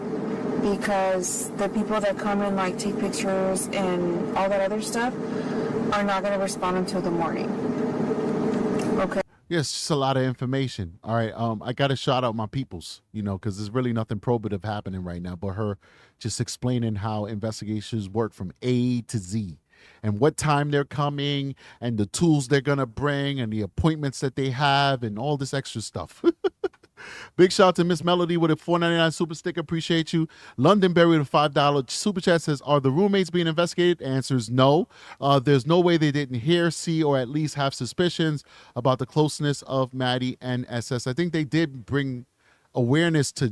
Speaker 3: because the people that come and like take pictures and all that other stuff are not going to respond until the morning. Okay.
Speaker 2: Yes, just a lot of information. All right, I got to shout out my peoples, because there's really nothing probative happening right now, but her just explaining how investigations work from A to Z and what time they're coming and the tools they're going to bring and the appointments that they have and all this extra stuff. Big shout out to Miss Melody with a $4.99 super sticker. Appreciate you. Londonberry with a $5 super chat says, are the roommates being investigated? Answers no. There's no way they didn't hear, see, or at least have suspicions about the closeness of Maddie and SS. I think they did bring awareness to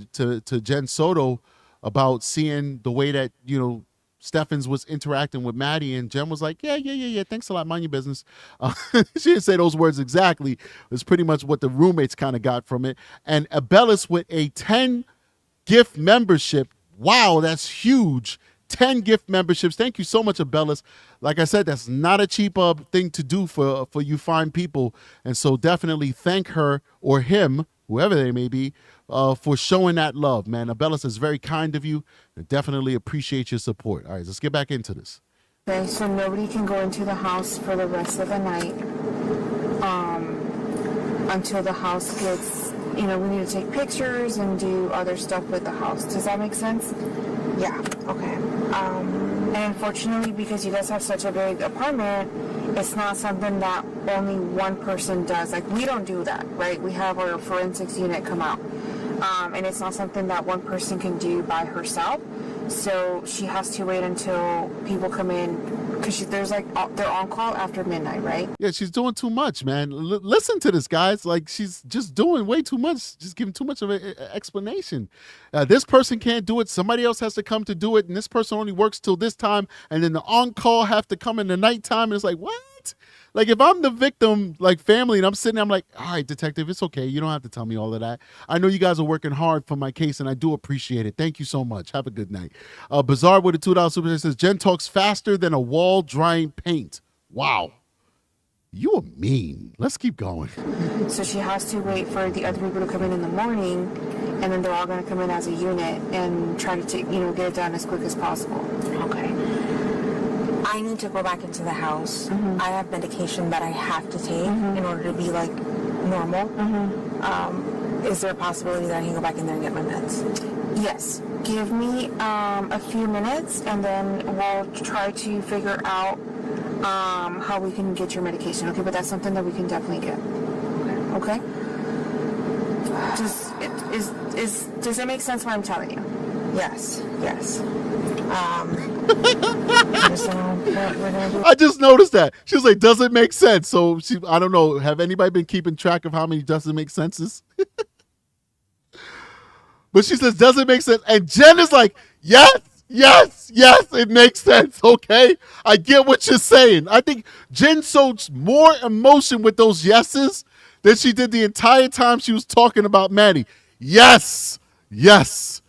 Speaker 2: Jen Soto about seeing the way that, Steffens was interacting with Maddie, and Jen was like, yeah, thanks a lot, mind your business. She didn't say those words exactly. It was pretty much what the roommates kind of got from it. And Abelis with a 10 gift membership. Wow, that's huge. 10 gift memberships. Thank you so much, Abelis. Like I said, that's not a cheap thing to do for you fine people. And so definitely thank her or him, whoever they may be, for showing that love, man. Abelis is very kind of you. I definitely appreciate your support. All right, let's get back into this.
Speaker 3: Okay, so nobody can go into the house for the rest of the night until the house gets, we need to take pictures and do other stuff with the house. Does that make sense? Yeah, okay. And unfortunately, because you guys have such a big apartment, it's not something that only one person does. Like, we don't do that, right? We have our forensics unit come out. And it's not something that one person can do by herself. So she has to wait until people come in, because they're on call after midnight, right?
Speaker 2: Yeah, she's doing too much, man. Listen to this, guys. Like, she's just doing way too much, just giving too much of an explanation. This person can't do it. Somebody else has to come to do it. And this person only works till this time. And then the on-call have to come in the nighttime. And it's like, what? Like, if I'm the victim, like, family, and I'm sitting there, I'm like, all right, detective, it's okay. You don't have to tell me all of that. I know you guys are working hard for my case, and I do appreciate it. Thank you so much. Have a good night. Bizarre with a $2 super chat says, Jen talks faster than a wall drying paint. Wow. You are mean. Let's keep going.
Speaker 3: So she has to wait for the other people to come in the morning, and then they're all going to come in as a unit and try to get it done as quick as possible. Okay.
Speaker 5: I need to go back into the house. Mm-hmm. I have medication that I have to take in order to be like normal. Mm-hmm. Is there a possibility that I can go back in there and get my meds?
Speaker 3: Yes. Give me a few minutes, and then we'll try to figure out how we can get your medication. Okay, but that's something that we can definitely get. Okay. Does it make sense what I'm telling you?
Speaker 5: Yes.
Speaker 2: I just noticed that. She was like, does it make sense? So I don't know. Have anybody been keeping track of how many doesn't make senses? But she says, does it make sense? And Jen is like, yes, Yes, it makes sense, okay? I get what you're saying. I think Jen showed more emotion with those yeses than she did the entire time she was talking about Maddie. Yes. It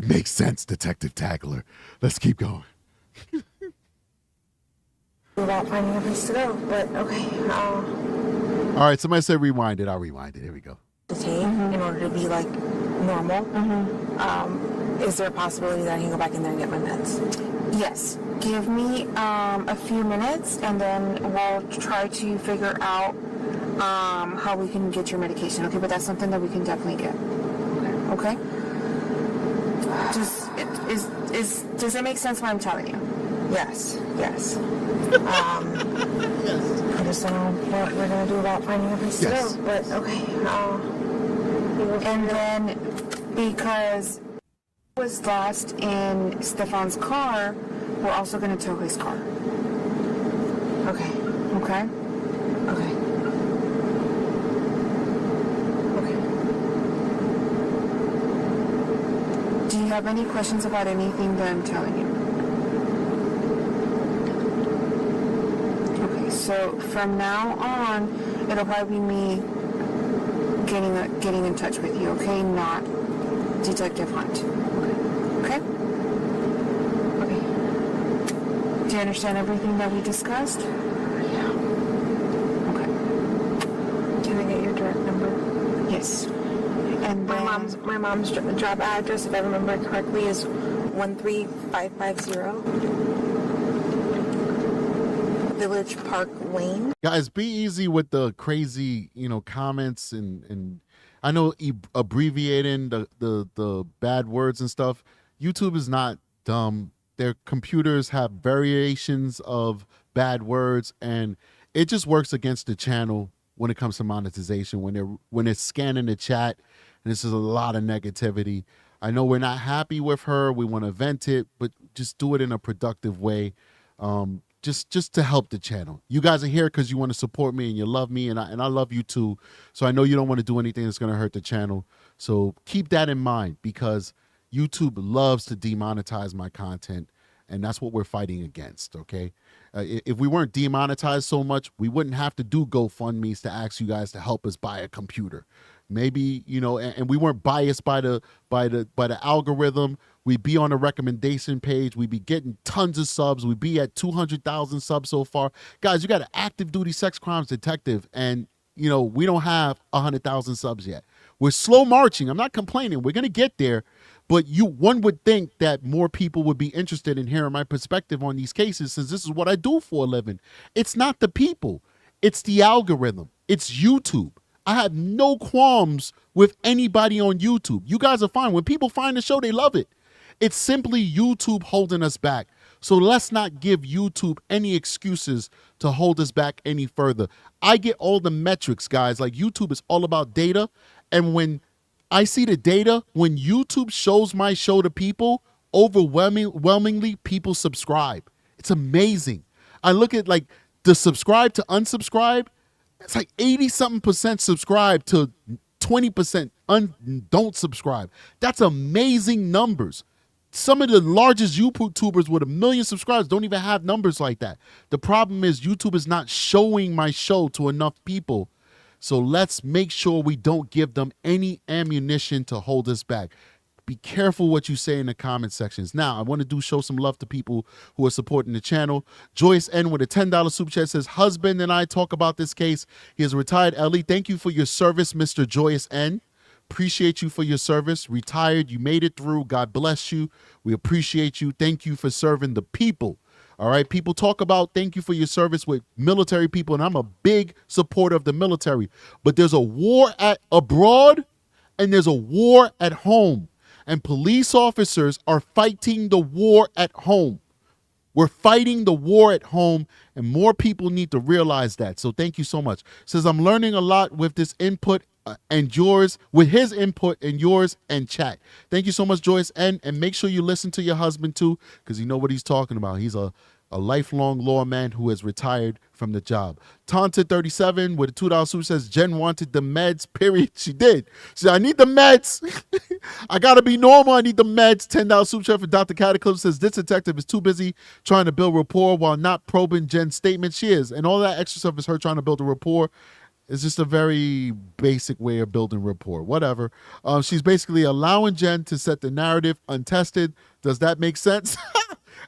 Speaker 2: makes sense, Detective Tagler. Let's keep going.
Speaker 5: Without finding a place to go, but okay.
Speaker 2: All right, somebody said rewind it. I'll rewind it. Here we go.
Speaker 5: Detain in order to be like normal. Is there a possibility that I can go back in there and get my meds? Yes. Give me a few minutes, and then we'll try to figure out how we can get your medication. Okay, but that's something that we can definitely get. Okay. Does it make sense what I'm telling you? Yes. I just don't know what we're gonna do about finding a place to go. But okay. And then because was lost in Stefan's car, we're also going to tow his car. Okay. Do you have any questions about anything that I'm telling you? Okay, so from now on, it'll probably be me getting in touch with you, okay? Not Detective Hunt. Okay? Do you understand everything that we discussed? Yeah. Okay. Can I get your direct number? Yes. And then my mom's job address, if I remember correctly, is 13550 Village Park Lane.
Speaker 2: Guys, be easy with the crazy, comments and I know abbreviating the bad words and stuff. YouTube is not dumb. Their computers have variations of bad words, and it just works against the channel when it comes to monetization. When it's scanning the chat, and this is a lot of negativity. I know we're not happy with her. We want to vent it, but just do it in a productive way. Just to help the channel. You guys are here because you want to support me and you love me, and I love you too. So I know you don't want to do anything that's going to hurt the channel. So keep that in mind, because YouTube loves to demonetize my content, and that's what we're fighting against, okay? If we weren't demonetized so much, we wouldn't have to do GoFundMes to ask you guys to help us buy a computer. Maybe, and we weren't biased by the algorithm. We'd be on a recommendation page. We'd be getting tons of subs. We'd be at 200,000 subs so far. Guys, you got an active duty sex crimes detective, and we don't have 100,000 subs yet. We're slow marching. I'm not complaining. We're going to get there. But one would think that more people would be interested in hearing my perspective on these cases, since this is what I do for a living. It's not the people. It's the algorithm. It's YouTube. I have no qualms with anybody on YouTube. You guys are fine. When people find the show, they love it. It's simply YouTube holding us back. So let's not give YouTube any excuses to hold us back any further. I get all the metrics, guys. Like, YouTube is all about data. And when I see the data, when YouTube shows my show to people, overwhelmingly people subscribe. It's amazing. I look at like the subscribe to unsubscribe. It's like 80-something% subscribe to 20% don't subscribe. That's amazing numbers. Some of the largest YouTubers with 1 million subscribers don't even have numbers like that. The problem is YouTube is not showing my show to enough people. So let's make sure we don't give them any ammunition to hold us back. Be careful what you say in the comment sections. Now, I want to show some love to people who are supporting the channel. Joyce N with a $10 super chat says, husband and I talk about this case. He is a retired LE. Thank you for your service, Mr. Joyce N. Appreciate you for your service. Retired, you made it through. God bless you. We appreciate you. Thank you for serving the people. All right, people talk about thank you for your service with military people, and I'm a big supporter of the military. But there's a war abroad, and there's a war at home. And police officers are fighting the war at home. We're fighting the war at home, and more people need to realize that. So thank you so much. Says, I'm learning a lot with this input and yours, with his input and yours and chat. Thank you so much, Joyce. And make sure you listen to your husband too, because you know what he's talking about. He's a lifelong lawman who has retired from the job. Taunted37 with a $2 super says, Jen wanted the meds, period. She did. She said, I need the meds. I got to be normal. I need the meds. $10 super chat for Dr. Cataclysm says, this detective is too busy trying to build rapport while not probing Jen's statement. She is. And all that extra stuff is her trying to build a rapport. It's just a very basic way of building rapport. Whatever. She's basically allowing Jen to set the narrative untested. Does that make sense?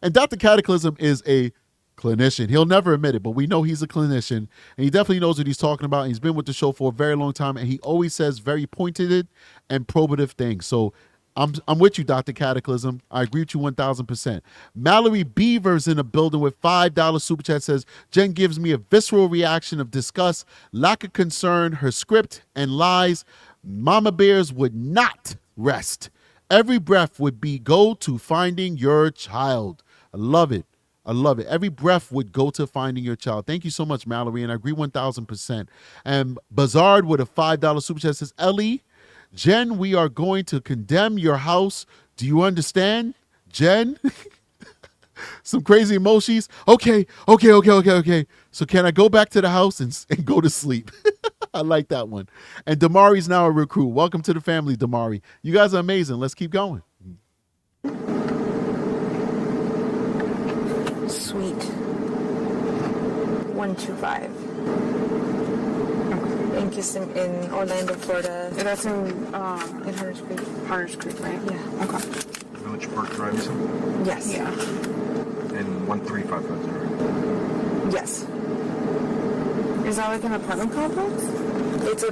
Speaker 2: And Dr. Cataclysm is a clinician. He'll never admit it, but we know he's a clinician, and he definitely knows what he's talking about. And he's been with the show for a very long time, and he always says very pointed and probative things. So I'm with you, Dr. Cataclysm. I agree with you 1,000%. Mallory Beaver's in the building with $5 super chat says, Jen gives me a visceral reaction of disgust, lack of concern, her script, and lies. Mama Bears would not rest. Every breath would be go to finding your child. I love it. I love it. Every breath would go to finding your child. Thank you so much, Mallory, and I agree 1,000%. And Bazard with a $5 super chat says, Ellie, Jen, we are going to condemn your house. Do you understand, Jen? Some crazy emojis. Okay. So can I go back to the house and go to sleep? I like that one. And Damari's now a recruit. Welcome to the family, Damari. You guys are amazing. Let's keep going.
Speaker 5: Suite 125. In Orlando, Florida.
Speaker 3: That's in Hunters Creek. Hunters Creek, right?
Speaker 5: Yeah.
Speaker 3: Okay.
Speaker 6: Village Park Drive, you said?
Speaker 5: Yes.
Speaker 3: Yeah.
Speaker 6: And 13550.
Speaker 5: Yes.
Speaker 3: Is that like an apartment complex?
Speaker 5: It's a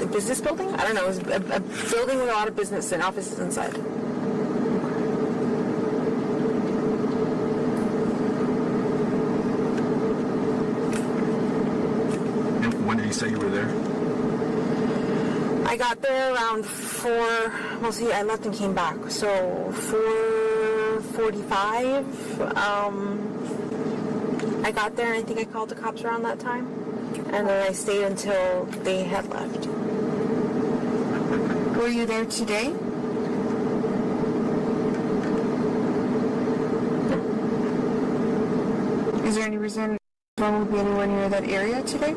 Speaker 5: business building? I don't know. It's a building with a lot of business and offices inside.
Speaker 6: When did you say you were there?
Speaker 5: I got there around 4. Well, see, I left and came back. So 4:45. I got there, and I think I called the cops around that time. And then I stayed until they had left.
Speaker 3: Were you there today? Is there any reason someone would be anywhere near that area today?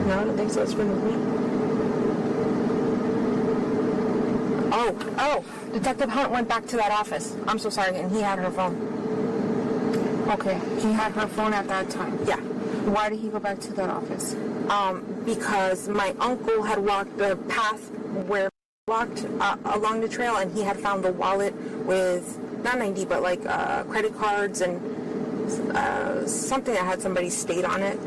Speaker 5: No, I don't think so. It's been with me. Oh, Detective Hunt went back to that office. I'm so sorry, and he had her phone.
Speaker 3: Okay, he had her phone at that time.
Speaker 5: Yeah.
Speaker 3: Why did he go back to that office?
Speaker 5: Because my uncle had walked the path where walked along the trail, and he had found the wallet with not 90, but like credit cards and something that had somebody's state on it.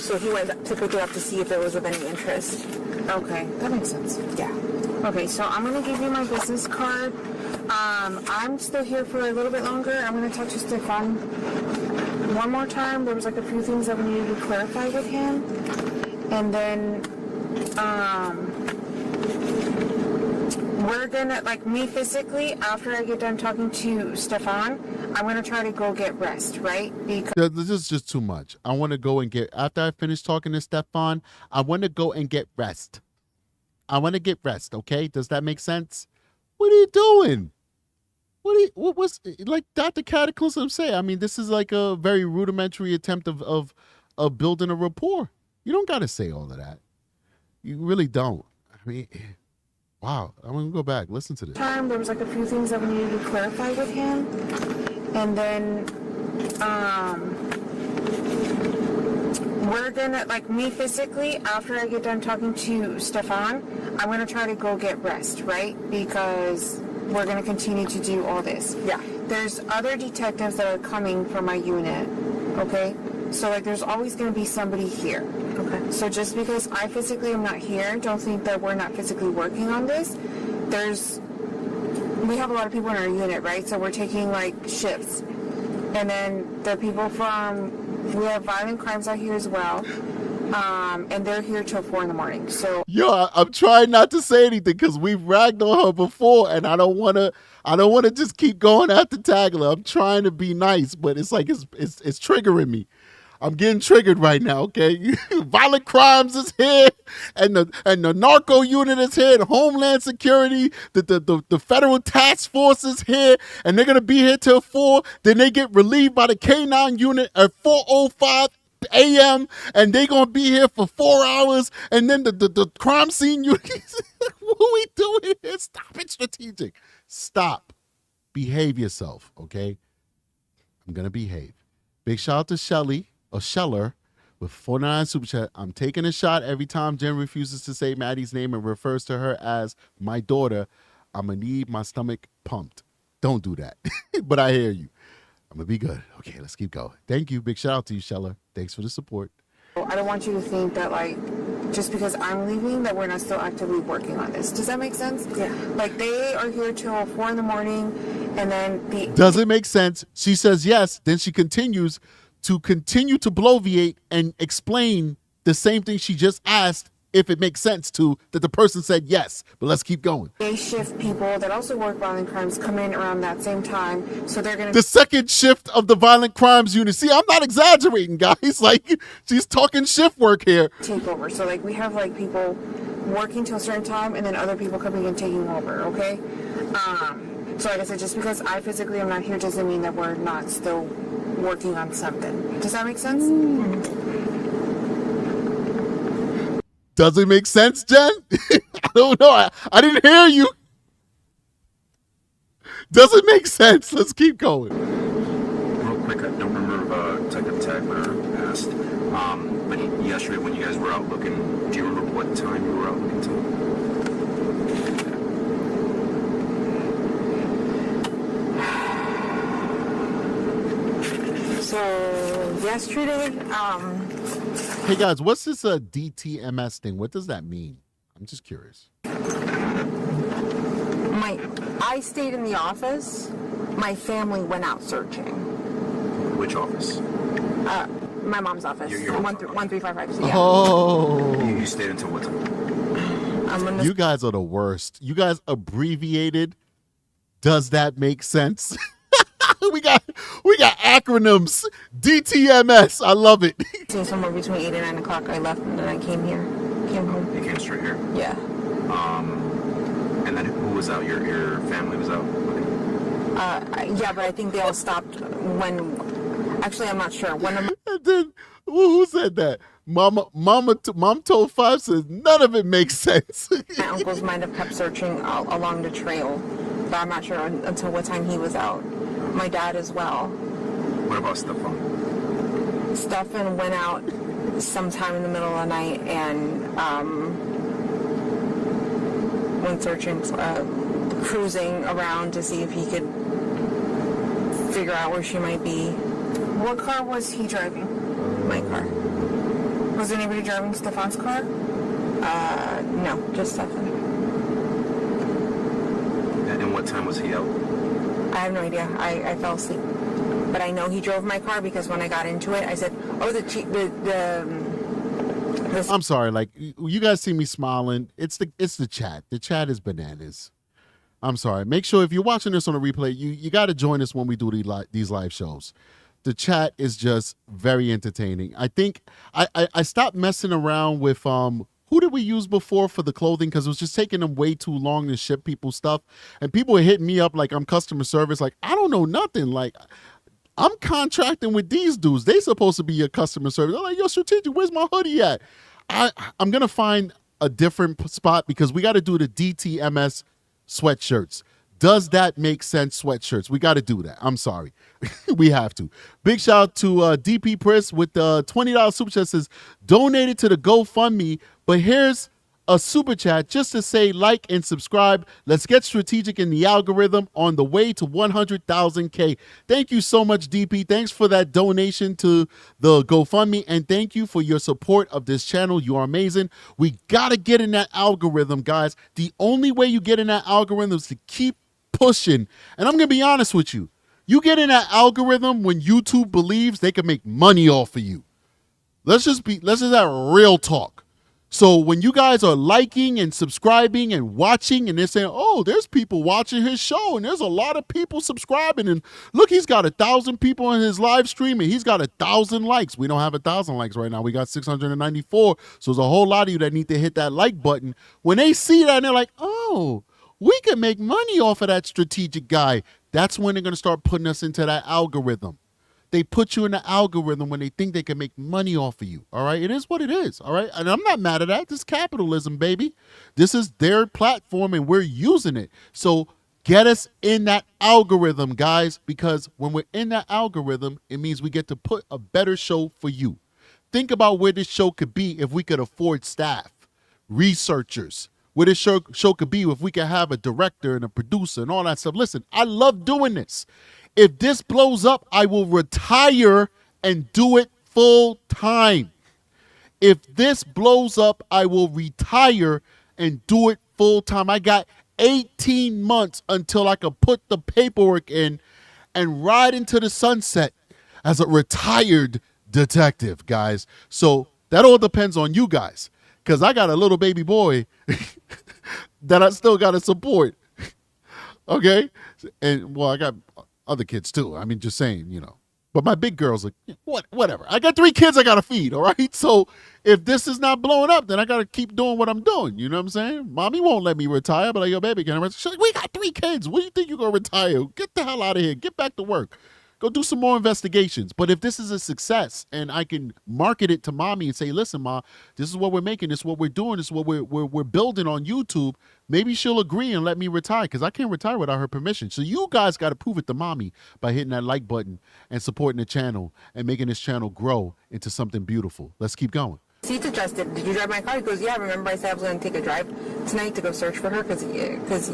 Speaker 5: So he went to pick it up to see if it was of any interest.
Speaker 3: Okay, that makes sense.
Speaker 5: Yeah.
Speaker 3: Okay, so I'm going to give you my business card. I'm still here for a little bit longer. I'm going to talk to Stefan one more time. There was like a few things that we needed to clarify with him. And then we're going to, like me physically, after I get done talking to Stefan, I'm going to try to go get rest, right? Because
Speaker 2: This is just too much. I want to go and after I finish talking to Stefan, I want to go and get rest. I want to get rest, okay? Does that make sense? What are you doing? What's like Dr. Cataclysm say? I mean, this is like a very rudimentary attempt of building a rapport. You don't got to say all of that. You really don't. I mean, wow. I'm going to go back. Listen to this.
Speaker 3: time, there was like a few things that we needed to clarify with him. And then we're gonna, like me physically, after I get done talking to Stefan, I'm gonna try to go get rest, right? Because we're gonna continue to do all this.
Speaker 5: Yeah.
Speaker 3: There's other detectives that are coming from my unit, okay? So like there's always gonna be somebody here.
Speaker 5: Okay.
Speaker 3: So just because I physically am not here, don't think that we're not physically working on this. We have a lot of people in our unit, right? So we're taking like shifts. And then the people we have violent crimes out here as well. And they're here till 4 in the morning. So
Speaker 2: Yo, I'm trying not to say anything because we've ragged on her before, and I don't want to just keep going after Tagler. I'm trying to be nice, but it's like it's triggering me. I'm getting triggered right now, okay? Violent crimes is here, and the narco unit is here, the Homeland Security, the federal task force is here, and they're gonna be here till 4. Then they get relieved by the K9 unit at 4:05 a.m. and they're gonna be here for 4 hours, and then the crime scene unit. What are we doing here? Stop it, strategic. Stop. Behave yourself, okay? I'm gonna behave. Big shout out to Shelly or Sheller with 49 super chat. I'm taking a shot every time Jen refuses to say Maddie's name and refers to her as my daughter. I'm gonna need my stomach pumped. Don't do that. But I hear you. I'm gonna be good. Okay, let's keep going. Thank you. Big shout out to you, Sheller. Thanks for the support.
Speaker 3: I don't want you to think that, like, just because I'm leaving, that we're not still actively working on this. Does that make sense? Yeah. Like, they are here till 4 in the morning, and then
Speaker 2: Does it make sense? She says yes. Then she continues to bloviate and explain the same thing she just asked, if it makes sense to that the person said yes. But let's keep going.
Speaker 3: day shift people that also work violent crimes come in around that same time, so they're gonna.
Speaker 2: The second shift of the violent crimes unit. See, I'm not exaggerating, guys. Like, she's talking shift work here.
Speaker 3: Take over. So, like, we have, like, people working till a certain time, and then other people coming and taking over. Okay. So, like I said, just because I physically am not here doesn't mean that we're not still working on something. Does that make sense?
Speaker 2: Does it make sense, Jen? I don't know. I didn't hear you. Does it make sense? Let's keep going.
Speaker 6: Real quick, I don't remember if Detective Tagler asked, but yesterday when you guys were out looking, do you remember what time you were out looking till?
Speaker 3: So yesterday,
Speaker 2: Hey guys, what's this DTMS thing? What does that mean? I'm just curious.
Speaker 3: I stayed in the office. My family went out searching.
Speaker 6: Which office?
Speaker 3: My mom's office.
Speaker 6: Your mom's
Speaker 3: 1355. Yeah.
Speaker 2: Oh.
Speaker 6: You stayed until what time?
Speaker 2: You guys are the worst. You guys abbreviated. Does that make sense? we got acronyms. DTMS. I love it.
Speaker 3: Somewhere between 8 and 9 o'clock, I left, and then I came home.
Speaker 6: You came straight here?
Speaker 3: Yeah.
Speaker 6: And then who was out? Your family was out with you?
Speaker 3: Yeah, but I think they all stopped when. Actually, I'm not sure.
Speaker 2: And then who said that? Mom told Five says none of it makes sense.
Speaker 3: My uncles might have kept searching along the trail, but I'm not sure until what time he was out. My dad as well.
Speaker 6: What about Stefan?
Speaker 3: Stefan went out sometime in the middle of the night and went searching, cruising around to see if he could figure out where she might be. What car was he driving? My car. Was anybody driving Stefan's car? No, just Stefan.
Speaker 6: And what time was he out?
Speaker 3: I have no idea. I fell asleep. But I know he drove my car because when I got into it, I said, "Oh,
Speaker 2: I'm sorry. Like, you guys see me smiling. It's the chat. The chat is bananas. I'm sorry. Make sure if you're watching this on a replay, you got to join us when we do these live shows. The chat is just very entertaining. I think I stopped messing around with who did we use before for the clothing, because it was just taking them way too long to ship people stuff, and people were hitting me up like I'm customer service. Like, I don't know nothing. Like, I'm contracting with these dudes. They supposed to be your customer service. I'm like, yo, strategic, where's my hoodie at? I'm gonna find a different spot because we got to do the DTMS sweatshirts. Does that make sense? Sweatshirts. We got to do that. I'm sorry. We have to. Big shout out to DP Priss with the $20 super chat. Says, donated to the GoFundMe, but here's a super chat just to say like and subscribe. Let's get strategic in the algorithm on the way to 100,000K. Thank you so much, DP. Thanks for that donation to the GoFundMe, and thank you for your support of this channel. You are amazing. We got to get in that algorithm, guys. The only way you get in that algorithm is to keep pushing. And I'm going to be honest with you. You get in that algorithm when YouTube believes they can make money off of you. Let's just have real talk. So when you guys are liking and subscribing and watching and they're saying, oh, there's people watching his show and there's a lot of people subscribing and look, he's got 1,000 people in his live stream and he's got 1,000 likes. We don't have 1,000 likes right now. We got 694. So there's a whole lot of you that need to hit that like button. When they see that and they're like, oh, we can make money off of that strategic guy. That's when they're going to start putting us into that algorithm. They put you in the algorithm when they think they can make money off of you, all right? It is what it is, all right? And I'm not mad at that. This is capitalism, baby. This is their platform, and we're using it. So get us in that algorithm, guys, because when we're in that algorithm, it means we get to put a better show for you. Think about where this show could be if we could afford staff, researchers, where this show could be if we could have a director and a producer and all that stuff. Listen, I love doing this. If this blows up, I will retire and do it full time. If this blows up, I will retire and do it full time. I got 18 months until I can put the paperwork in and ride into the sunset as a retired detective, guys. So that all depends on you guys, because I got a little baby boy that I still got to support. Okay? And, well, I got other kids too. I mean, just saying, you know. But my big girl's like, whatever. I got 3 kids I got to feed, all right? So if this is not blowing up, then I got to keep doing what I'm doing. You know what I'm saying? Mommy won't let me retire, but like, yo, baby, can I retire? She's like, we got 3 kids. What do you think you're going to retire? Get the hell out of here. Get back to work. Go do some more investigations. But if this is a success and I can market it to mommy and say, listen, ma, this is what we're making. This is what we're doing. This is what we're building on YouTube. Maybe she'll agree and let me retire, because I can't retire without her permission. So you guys got to prove it to mommy by hitting that like button and supporting the channel and making this channel grow into something beautiful. Let's keep going.
Speaker 5: Seats adjusted. Did you drive my car? He goes, yeah, remember I said I was going to take a drive tonight to go search for her, because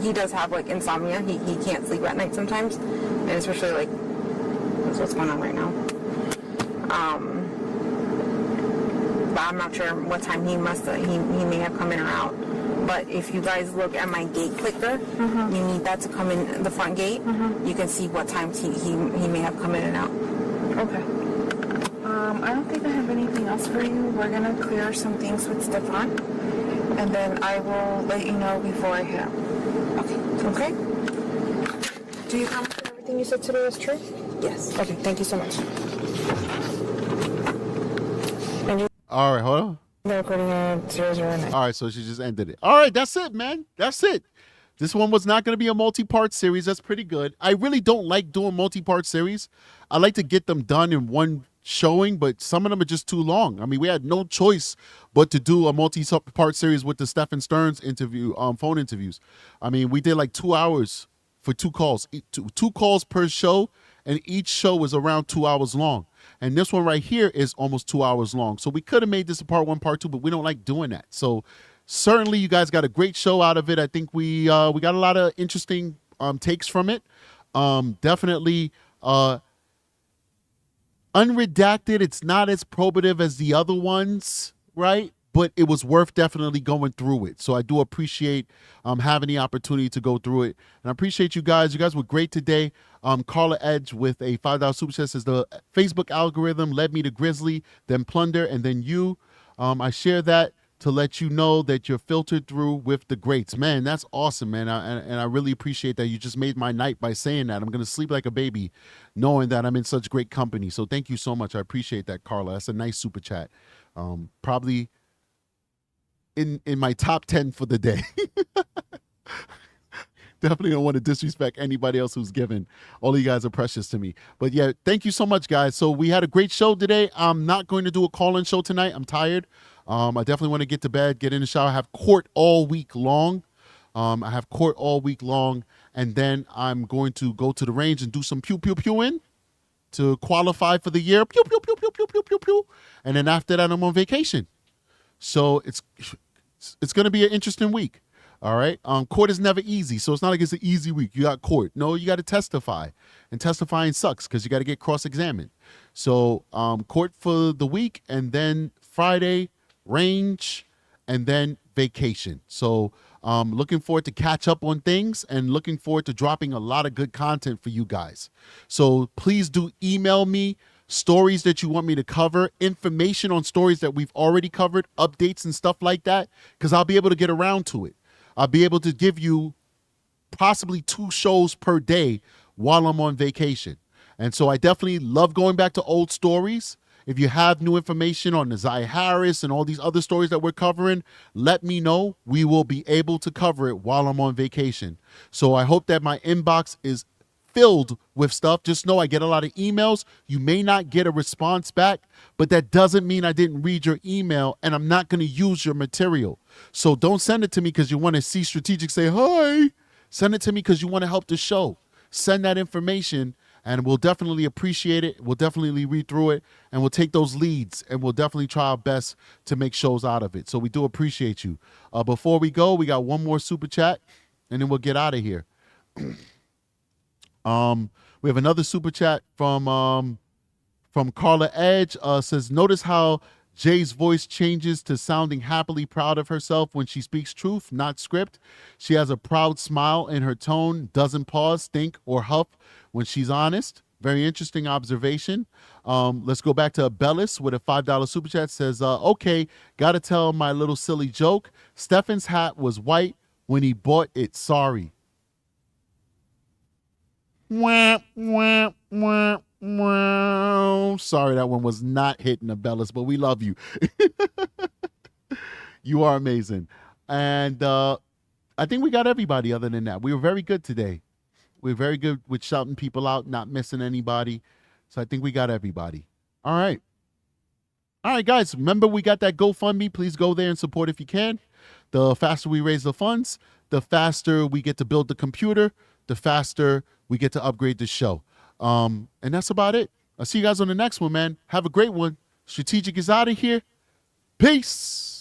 Speaker 5: he does have like insomnia. He can't sleep at night sometimes, and especially like that's what's going on right now. But I'm not sure what time he may have come in or out. But if you guys look at my gate clicker, you need that to come in the front gate. You can see what times he may have come in and out.
Speaker 3: Okay. I don't think I have anything else for you. We're going to clear some things with Stefan, and then I will let you know before I head out. Okay? Do you promise that everything you said today is true?
Speaker 5: Yes.
Speaker 3: Okay, thank you so much.
Speaker 2: All right, hold on.
Speaker 3: The recording at 009.
Speaker 2: All right, so she just ended it. All right, that's it, man. That's it. This one was not going to be a multi-part series. That's pretty good. I really don't like doing multi-part series. I like to get them done in one showing, but some of them are just too long. I mean, we had no choice but to do a multi-part series with the Stephen Stearns interview, phone interviews. I mean, we did like 2 hours for 2 calls, two calls per show, and each show was around 2 hours long. And this one right here is almost 2 hours long. So we could have made this a part 1, part 2, but we don't like doing that. So certainly you guys got a great show out of it. I think we got a lot of interesting takes from it. Definitely Unredacted, it's not as probative as the other ones, right? But it was worth definitely going through it. So I do appreciate having the opportunity to go through it. And I appreciate you guys. You guys were great today. Carla Edge with a $5 super chat says, the Facebook algorithm led me to Grizzly, then Plunder, and then you. I share that to let you know that you're filtered through with the greats. Man, that's awesome, man. And I really appreciate that. You just made my night by saying that. I'm going to sleep like a baby knowing that I'm in such great company. So thank you so much. I appreciate that, Carla. That's a nice super chat. Probably in my top 10 for the day. Definitely don't want to disrespect anybody else who's given. All of you guys are precious to me. But yeah, thank you so much, guys. So we had a great show today. I'm not going to do a call-in show tonight. I'm tired. I definitely want to get to bed, get in the shower. I have court all week long. And then I'm going to go to the range and do some pew-pew-pewing to qualify for the year. Pew-pew-pew-pew-pew-pew-pew. And then after that, I'm on vacation. So it's going to be an interesting week. All right. Court is never easy. So it's not like it's an easy week. You got court. No, you got to testify. And testifying sucks because you got to get cross-examined. So court for the week, and then Friday, range, and then vacation. So looking forward to catch up on things and looking forward to dropping a lot of good content for you guys. So please do email me stories that you want me to cover, information on stories that we've already covered, updates and stuff like that, because I'll be able to get around to it. I'll be able to give you possibly 2 shows per day while I'm on vacation. And so I definitely love going back to old stories. If you have new information on Nazai Harris and all these other stories that we're covering, let me know. We will be able to cover it while I'm on vacation. So I hope that my inbox is filled with stuff. Just know I get a lot of emails. You may not get a response back, but that doesn't mean I didn't read your email and I'm not going to use your material. So don't send it to me because you want to see Strategic say hi. Send it to me because you want to help the show. Send that information and we'll definitely appreciate it. We'll definitely read through it and we'll take those leads and we'll definitely try our best to make shows out of it. So we do appreciate you. Before we go, we got one more super chat and then we'll get out of here. We have another super chat from Carla Edge. Says, notice how Jay's voice changes to sounding happily proud of herself when she speaks truth, not script. She has a proud smile in her tone, doesn't pause, think, or huff when she's honest. Very interesting observation. Let's go back to Abelis with a $5 super chat. Says, okay, gotta tell my little silly joke. Stefan's hat was white when he bought it. Sorry. Wah, wah, wah, wah. Sorry, that one was not hitting Abelis, but we love you. You are amazing. And I think we got everybody other than that. We were very good today. We were very good with shouting people out, not missing anybody. So I think we got everybody. All right. All right, guys. Remember, we got that GoFundMe. Please go there and support if you can. The faster we raise the funds, the faster we get to build the computer, the faster we get to upgrade the show. And that's about it. I'll see you guys on the next one, man. Have a great one. Strategic is out of here. Peace.